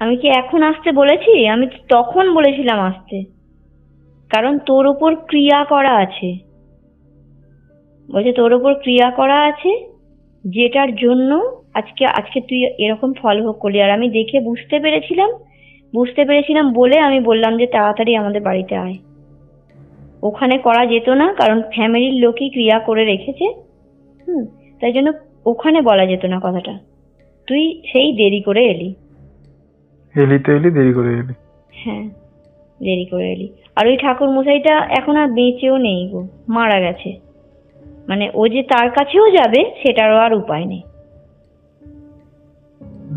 আমি কি এখন আসতে বলেছি? আমি তো তখন বলেছিলাম আসতে, কারণ তোর ওপর ক্রিয়া করা আছে। বলছে তোর ওপর ক্রিয়া করা আছে, যেটার জন্য আজকে আজকে তুই এরকম ফল ভোগ করলি। আর আমি দেখে বুঝতে পেরেছিলাম বলে আমি বললাম যে তাড়াতাড়ি আমাদের বাড়িতে আয়। ওখানে করা যেত না, কারণ ফ্যামিলির লোকই ক্রিয়া করে রেখেছে। তাই জন্য ওখানে বলা যেত না কথাটা। তুই সেই দেরি করে এলি। দেরি করে এলি। হ্যাঁ, দেরি করে এলি। আর ওই ঠাকুর মশাইটা এখন আর বেঁচেও নেই গো, মারা গেছে। মানে ও যে তার কাছেও যাবে সেটারও আর উপায় নেই,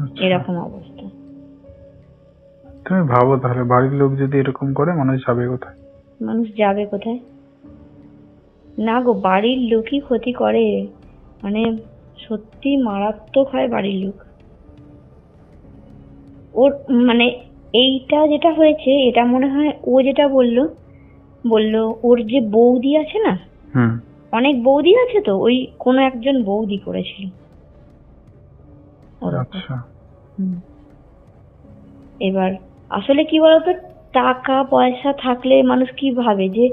আচ্ছা। এরকম অবস্থা। তুমি ভাবো তাহলে, বাড়ির লোক যদি এরকম করে, মানুষ যাবে কোথায়? মানুষ যাবে কোথায়? না গো, বাড়ির লোকই ক্ষতি করে, মানে সত্যি মারাত্মক হয় বাড়ির লোক। ওর মানে এইটা যেটা হয়েছে, এটা মনে হয় ও যেটা বললো ওর যে বৌদি আছে না, অনেক বৌদি আছে, তো ওই কোনো একজন বৌদি করেছিল ওর ওপর। আচ্ছা। এবার আসলে কি বলতো, টাকা পয়সা থাকলে মানুষ কি ভাবে যে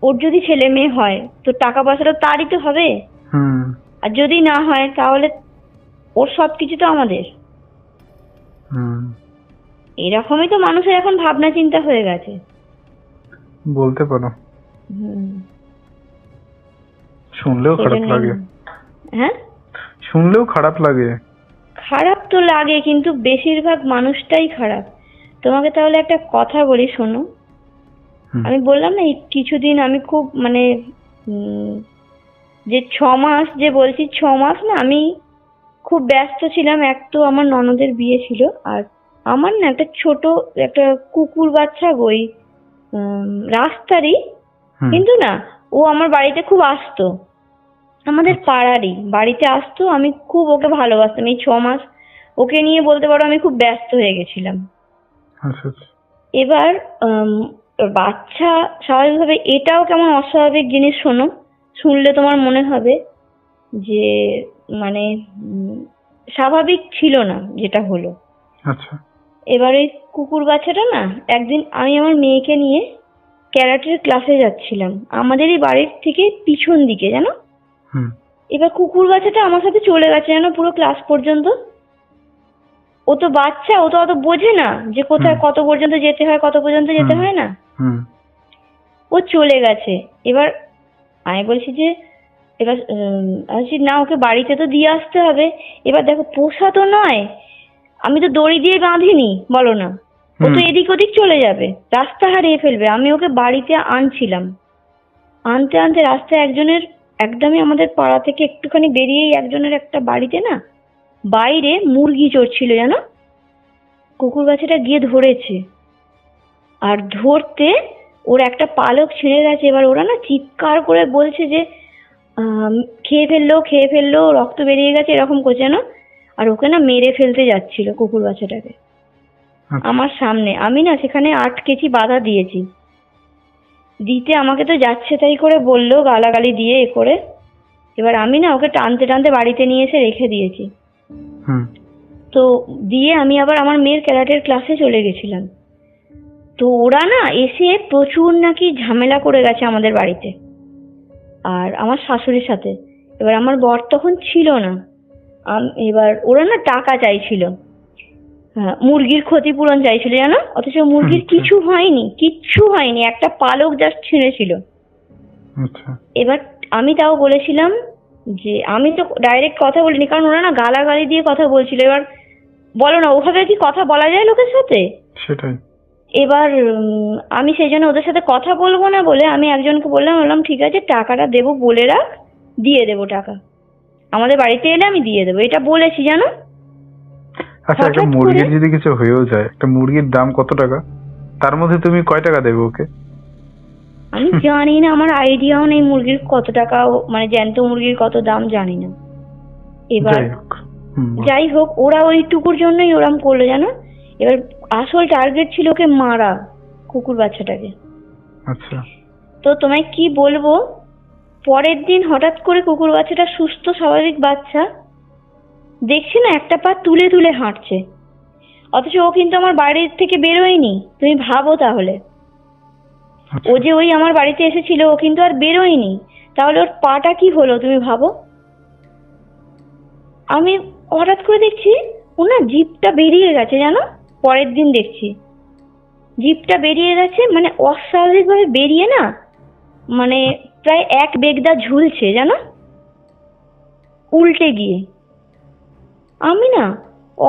ওর যদি ছেলে মেয়ে হয় তো টাকা পয়সাটা তারই তো হবে, আর যদি না হয় তাহলে ওর সবকিছু তো আমাদের। এরকমই তো মানুষের এখন ভাবনা চিন্তা হয়ে গেছে, বলতে পারো। শুনলেও খারাপ লাগে। হ্যাঁ, শুনলেও খারাপ লাগে। খারাপ তো লাগে, কিন্তু বেশিরভাগ মানুষটাই খারাপ। তোমাকে তাহলে একটা কথা বলি, শোনো। আমি বললাম না এই কিছুদিন আমি খুব মানে যে 6 মাস যে বলছি, 6 মাস না আমি খুব ব্যস্ত ছিলাম। এক তো আমার ননদের বিয়ে ছিল, আর আমার না একটা ছোট একটা কুকুর বাচ্চা ওই রাস্তারই, কিন্তু না ও আমার বাড়িতে খুব আসতো, আমাদের পাড়ারই বাড়িতে আসতো। আমি খুব ওকে ভালোবাসতাম। এই 6 মাস ওকে নিয়ে বলতে পারো আমি খুব ব্যস্ত হয়ে গেছিলাম। এবার বাচ্চা স্বাভাবিকভাবে, এটাও কেমন অস্বাভাবিক জিনিস, শোনো, শুনলে তোমার মনে হবে যে মানে স্বাভাবিক ছিল না যেটা হলো। আচ্ছা। এবার ওই কুকুর বাচ্চাটা না, একদিন আমি আমার মেয়েকে নিয়ে ক্যারাটের ক্লাসে যাচ্ছিলাম, আমাদেরই বাড়ির থেকে পিছন দিকে, জানো। এবার কুকুর বাচ্চাটা আমার সাথে চলে গেছে, জানো, পুরো ক্লাস পর্যন্ত। ও তো বাচ্চা, ও তো অত বোঝে না যে কোথায় কত পর্যন্ত যেতে হয়, কত পর্যন্ত যেতে হয় না। ও চলে গেছে। এবার আমি বলছি যে এবার না, ওকে বাড়িতে তো দিয়ে আসতে হবে। এবার দেখো, পোষা তো নয়, আমি তো দড়ি দিয়ে বাঁধিনি, বলো না, ও তো এদিক ওদিক চলে যাবে, রাস্তা হারিয়ে ফেলবে। আমি ওকে বাড়িতে আনছিলাম, আনতে আনতে রাস্তায় একজনের, একদমই আমাদের পাড়া থেকে একটুখানি বেরিয়েই একজনের একটা বাড়িতে না বাইরে মুরগি চড়ছিল, জানো। কুকুর বাচ্চাটা গিয়ে ধরেছে, আর ধরতে ওর একটা পালক ছিঁড়ে গেছে। এবার ওরা না চিৎকার করে বলছে যে খেয়ে ফেললো, রক্ত বেরিয়ে গেছে, এরকম করছে না। আর ওকে না মেরে ফেলতে যাচ্ছিল কুকুর বাচ্চাটাকে আমার সামনে। আমি না সেখানে আটকেছি, বাধা দিয়েছি, দিতে আমাকে তো যাচ্ছে তাই করে বললো, গালাগালি দিয়ে এ করে। এবার আমি না ওকে টানতে টানতে বাড়িতে নিয়ে এসে রেখে দিয়েছি। তো দিয়ে আমি আবার আমার মেয়ের ক্যারাটের ক্লাসে চলে গেছিলাম। তো ওরা না এসে প্রচুর নাকি ঝামেলা করে গেছে আমাদের বাড়িতে আর আমার শাশুড়ির সাথে। এবার আমার বর তখন ছিল না। এবার ওরা না টাকা চাইছিল, হ্যাঁ, মুরগির ক্ষতিপূরণ চাইছিল, জানো। অথচ মুরগির কিচ্ছু হয়নি, একটা পালক জাস্ট ছিঁড়েছিল। এবার আমি তাও বলেছিলাম যে, আমি তো ডাইরেক্ট কথা বলিনি, কারণ ওরা না গালাগালি দিয়ে কথা বলছিল। এবার বলো না, ওভাবে কি কথা বলা যায় লোকের সাথে? সেটাই। এবার আমি সেই জন্য ওদের সাথে কথা বলবো না বলে আমি একজনকে বললাম ঠিক আছে, টাকাটা দেবো, বলে রাখ, দিয়ে দেবো টাকা, আমাদের বাড়িতে এলে আমি দিয়ে দেবো, এটা বলেছি, জানো। আচ্ছা, একটা মুরগির যদি কিছু হয়েও যায়, একটা মুরগির দাম কত টাকা? তার মধ্যে তুমি কয় টাকা দেবে ওকে? আমি জানি না, আমার আইডিয়াও নেই মুরগির কত টাকা, মানে জ্যান্ত মুরগির কত দাম জানি না। এবার যাই হোক, ওরা ওইটুকুর জন্যই ওরম করলো, জানো। এবার আসল টার্গেট ছিল ওকে মারা, কুকুর বাচ্চাটাকে। আচ্ছা। তো তোমায় কি বলবো, পরের দিন হঠাৎ করে কুকুর বাচ্চাটা, সুস্থ স্বাভাবিক বাচ্চা, দেখছি না একটা পা তুলে তুলে হাঁটছে, অথচ ও কিন্তু আমার বাড়ির থেকে বেরোয়নি। তুমি ভাবো তাহলে, আচ্ছা। ও যে ওই আমার বাড়িতে এসেছিল, ও কিন্তু আর বেরোয়নি, তাহলে ওর পাটা কি হলো তুমি ভাবো। আমি হঠাৎ করে দেখছি ও না জিভটা বেরিয়ে গেছে, জানো, পরের দিন দেখছি জিভটা বেরিয়ে গেছে, মানে অস্বাভাবিকভাবে বেরিয়ে না, মানে প্রায় এক বেগদা ঝুলছে জানো, উল্টে গিয়ে। আমি না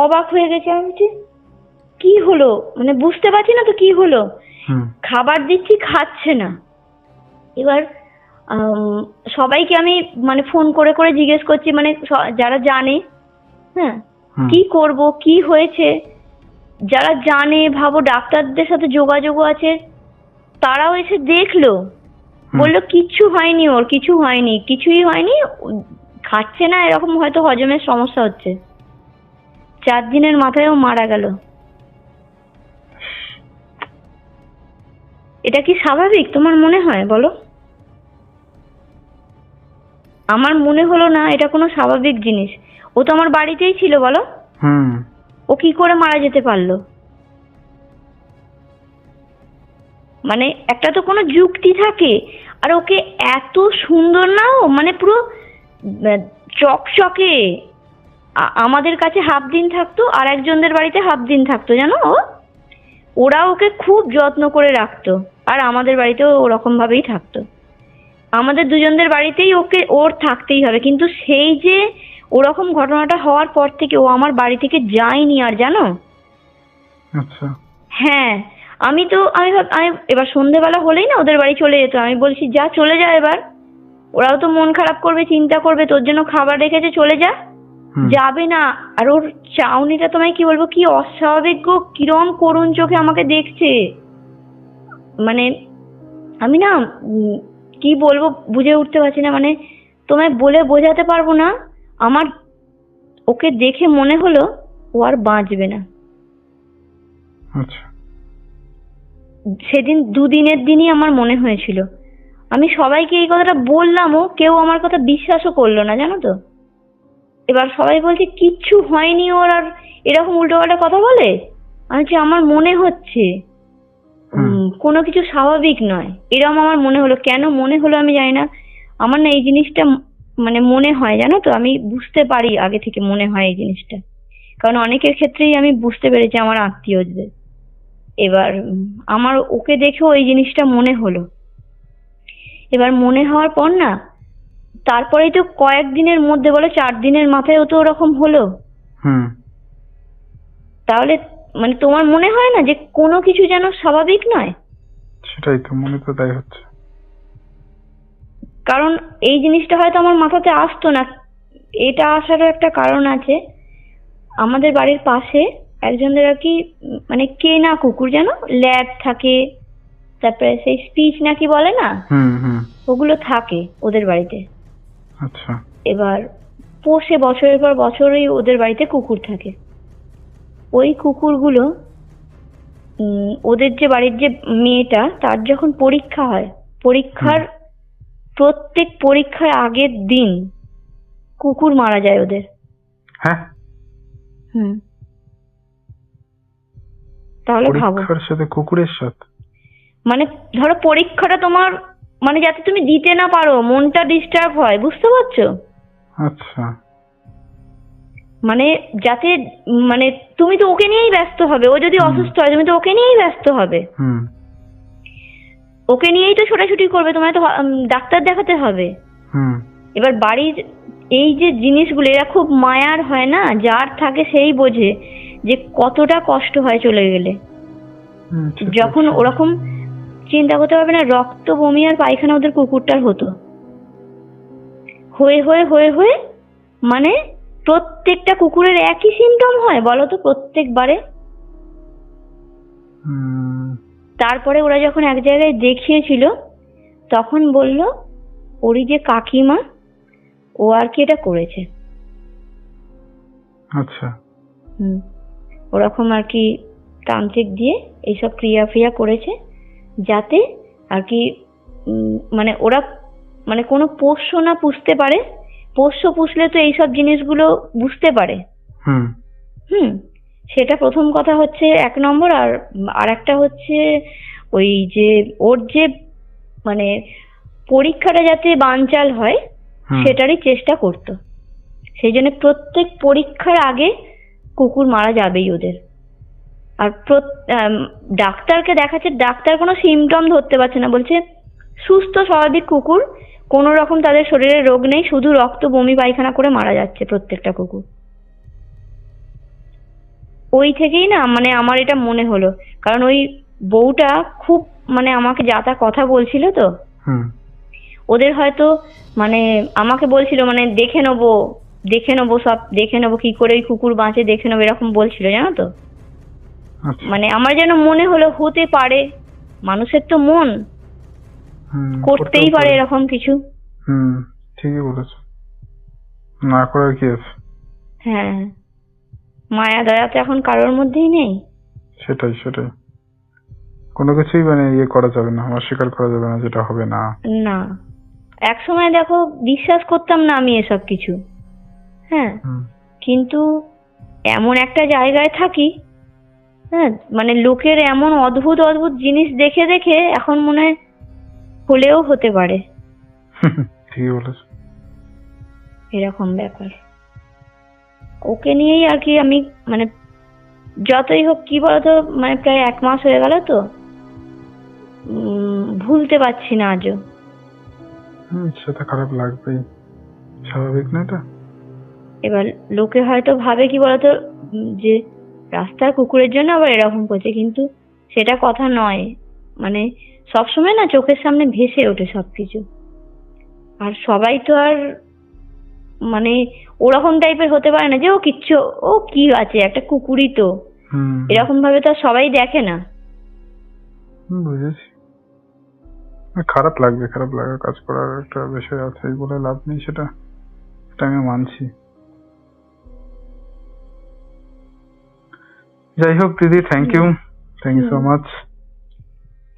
অবাক হয়ে গেছি, আমি বলছি, কি হলো, মানে বুঝতে পারছি না তো কি হলো। হুম। খাবার দিচ্ছি, খাচ্ছে না। এবার সবাইকে আমি মানে ফোন করে করে জিজ্ঞেস করছি, মানে যারা জানে, হ্যাঁ, হুম। কি করব, কি হয়েছে, যারা জানে, ভাবো ডাক্তারদের সাথে যোগাযোগও আছে, তারাও এসে দেখলো, বললো কিচ্ছু হয়নি, ওর কিছু হয়নি, কিছুই হয়নি, খাচ্ছে না, এরকম হয়তো হজমের সমস্যা হচ্ছে। 4 দিনের মাথায় ও মারা গেল। এটা কি স্বাভাবিক তোমার মনে হয় বলো? আমার মনে হলো না এটা কোনো স্বাভাবিক জিনিস। ও তো আমার বাড়িতেই ছিল, বলো, হুম। ও কি করে মারা যেতে পারলো? মানে একটা তো কোনো যুক্তি থাকে। আর ওকে এত সুন্দর না, ও মানে পুরো চকচকে। আমাদের কাছে হাফ দিন থাকতো, আর একজনদের বাড়িতে হাফ দিন থাকতো, জানো। ওরা ওকে খুব যত্ন করে রাখতো, আর আমাদের বাড়িতেও ওরকম ভাবেই থাকতো। আমাদের দুজনদের বাড়িতেই ওকে ওর থাকতেই হবে, কিন্তু সেই যে ওরকম ঘটনাটা হওয়ার পর থেকে ও আমার বাড়ি থেকে যায়নি আর, জানো। আচ্ছা। হ্যাঁ, আমি এবার সন্ধেবেলা হলেই না ওদের বাড়ি চলে যেত। আমি বলছি, যা চলে যা এবার, ওরাও তো মন খারাপ করবে, চিন্তা করবে, তোর জন্য খাবার রেখেছে, চলে যা। যাবে না। আর ওর চাউনিটা তোমায় কি বলবো, কি অস্বাভাবিক গো, কিরম করুণ চোখে আমাকে দেখছে। মানে আমি না কি বলবো বুঝে উঠতে পারছি না, মানে তোমায় বলে বোঝাতে পারবো না। আমার ওকে দেখে মনে হলো ও আর বাঁচবে না। আচ্ছা। সেদিন দুদিনের দিনই আমার মনে হয়েছিল। আমি সবাইকে এই কথাটা বললামও, কেউ আমার কথা বিশ্বাসও করলো না, জানো তো। এবার সবাই বলছে কিচ্ছু হয়নি ওর, আর এরকম উল্টোপাল্টা কথা বলে। আমি বলছি, আমার মনে হচ্ছে কোনো কিছু স্বাভাবিক নয়, এরকম আমার মনে হলো। কেন মনে হলো আমি জানি না, আমার না এই জিনিসটা মানে মনে হয়, জানো তো, আমি বুঝতে পারি আগে থেকে, মনে হয় এই জিনিসটা। কারণ অনেকের ক্ষেত্রেই আমি বুঝতে পেরেছি, আমার আত্মীয়দের। এবার আমার ওকে দেখেও এই জিনিসটা মনে হলো। এবার মনে হওয়ার পর না, তারপরেই তো কয়েকদিনের মধ্যে, বলো 4 দিনের মাথায় ও তো ওরকম হলো। তাহলে মানে তোমার মনে হয় না যে কোনো কিছু যেন স্বাভাবিক নয়? সেটাই তো, মনে তো তাই হচ্ছে। কারণ এই জিনিসটা হয়তো আমার মাথাতে আসতো না। এটা আসারও একটা কারণ আছে। আমাদের বাড়ির পাশে একজনদের আর কি, মানে কেনা কুকুর, জানো, ল্যাব থাকে, তারপরে সেই স্পিচ নাকি বলে না, ওগুলো থাকে ওদের বাড়িতে। আচ্ছা। এবার পোষে বছরের পর বছরই ওদের বাড়িতে কুকুর থাকে। ওই কুকুরগুলো ওদের যে বাড়ির যে মেয়েটা, তার যখন পরীক্ষা হয়, প্রত্যেক পরীক্ষার আগের দিন কুকুর মারা যায় ওদের। হ্যাঁ। তাহলে ভাবো, পরীক্ষার সাথে কুকুরের সাথে, মানে ধরো পরীক্ষাটা তোমার, মানে যাতে তুমি দিতে না পারো, মনটা ডিস্টার্ব হয়, বুঝতে পারছো? আচ্ছা। মানে যাতে, মানে তুমি তো ওকে নিয়েই ব্যস্ত হবে, ও যদি অসুস্থ হয় তুমি তো ওকে নিয়েই ব্যস্ত হবে, ওকে নিয়েই তো ছোটাছুটি করবে, তোমায় তো ডাক্তার দেখাতে হবে। এবার বাড়ির এই যে জিনিসগুলো, এরা খুব মায়ার হয় না, যার থাকে সেই বোঝে যে কতটা কষ্ট হয় চলে গেলে। যখন ওরকম চিন্তা করতে পারবে না, রক্ত, বমি আর পায়খানা ওদের কুকুরটার হতো, হয়ে হয়ে হয়ে হয়ে, মানে প্রত্যেকটা কুকুরের একই সিমটম হয় বলো তো, প্রত্যেকবারে। তারপরে ওরা যখন এক জায়গায় দেখিয়েছিল, তখন বলল ওরই যে কাকিমা, ও আর কি এটা করেছে। আচ্ছা। ওরকম আর কি তান্ত্রিক দিয়ে এইসব ক্রিয়া ফ্রিয়া করেছে, যাতে আর কি মানে ওরা মানে কোনো পোষ্য না পুষতে পারে, পোষ্য পুষলে তো এইসব জিনিসগুলো বুঝতে পারে। হুম হুম, সেটা প্রথম কথা হচ্ছে 1 নম্বর। আর একটা হচ্ছে ওই যে ওর যে মানে পরীক্ষাটা যাতে বানচাল হয় হুম সেটারই চেষ্টা করতো। সেই জন্য প্রত্যেক পরীক্ষার আগে কুকুর মারা যাবেই ওদের। আর ডাক্তারকে দেখাচ্ছে, ডাক্তার কোনো সিমটম ধরতে পারছে না, বলছে সুস্থ স্বাভাবিক কুকুর, কোনো রকম তাদের শরীরে রোগ নেই, শুধু রক্ত বমি পায়খানা করে মারা যাচ্ছে প্রত্যেকটা কুকুর। ওই থেকেই না মানে আমার এটা মনে হলো, কারণ ওই বউটা খুব মানে আমাকে যা তা কথা বলছিল তো, হুম ওদের হয়তো মানে আমাকে বলছিল মানে দেখে নেবো সব দেখে নেবো, কি করে ওই কুকুর বাঁচে দেখে নেবো, এরকম বলছিল জানো তো। আচ্ছা মানে আমার যেন মনে হলো হতে পারে, মানুষের তো মন, করতেই পারে এরকম কিছু। হুম ঠিকই বলেছো, না করার কি আছে। হ্যাঁ, মায়া দয়া তো এখন কারোর মধ্যেই নেই। সেটাই সেটাই, কোনো কিছুই মানে ইয়ে করা যাবে না, অস্বীকার করা যাবে না যেটা হবে না। না, এক সময় দেখো বিশ্বাস করতাম না আমি এসব কিছু। হ্যাঁ, হুম কিন্তু এমন একটা জায়গায় থাকি, হ্যাঁ, মানে লোকের এমন অদ্ভুত অদ্ভুত জিনিস দেখে দেখে এখন মনে হয় হলেও হতে পারে, ঠিকই বলেছো। এরকম ব্যাপার। ওকে নিয়েই আর কি আমি মানে যতই হোক কি বলতো, মানে প্রায় 1 মাস হয়ে গেল তো, ভুলতে পারছি না আজও। সেটা খারাপ লাগবেই, স্বাভাবিক না এটা। এবার লোকে হয়তো ভাবে কি বলতো, যে রাস্তার কুকুরের জন্য আবার এরকম করছে, কিন্তু সেটা কথা নয়। মানে সবসময় না চোখের সামনে ভেসে ওঠে সবকিছু, আর সবাই তো আর মানে ওরকম টাইপের হতে পারে না যে ও কিচ্ছু, ও কি আছে একটা কুকুরই তো, হুম এরকম ভাবে তো আর সবাই দেখে না। বুঝেছি, খারাপ লাগবে, খারাপ লাগার কাজ করার একটা বিষয় আছে, বলে লাভ নেই, সেটা এটা আমি মানছি। যাই হোক দিদি, থ্যাংক ইউ সো মাচ।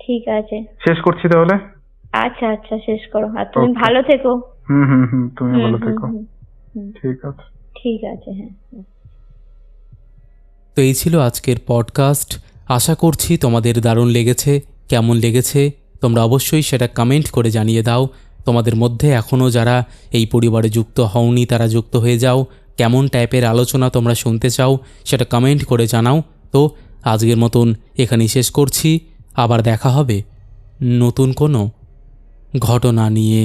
ঠিক আছে, শেষ করছি তাহলে। আচ্ছা আচ্ছা, শেষ করো, আর তুমি Okay. ভালো থেকো। তুমি ভালো থেকো। হুম, ঠিক আছে। ঠিক আছে, হ্যাঁ। তো এই ছিল আজকের পডকাস্ট। আশা করছি তোমাদের দারুণ লেগেছে। কেমন লেগেছে তোমরা অবশ্যই সেটা কমেন্ট করে জানিয়ে দাও। তোমাদের মধ্যে এখনও যারা এই পরিবারে যুক্ত হওনি তারা যুক্ত হয়ে যাও। কেমন টাইপের আলোচনা তোমরা শুনতে চাও সেটা কমেন্ট করে জানাও। তো আজকের মতন এখানেই শেষ করছি, আবার দেখা হবে নতুন কোনো ঘটনা নিয়ে।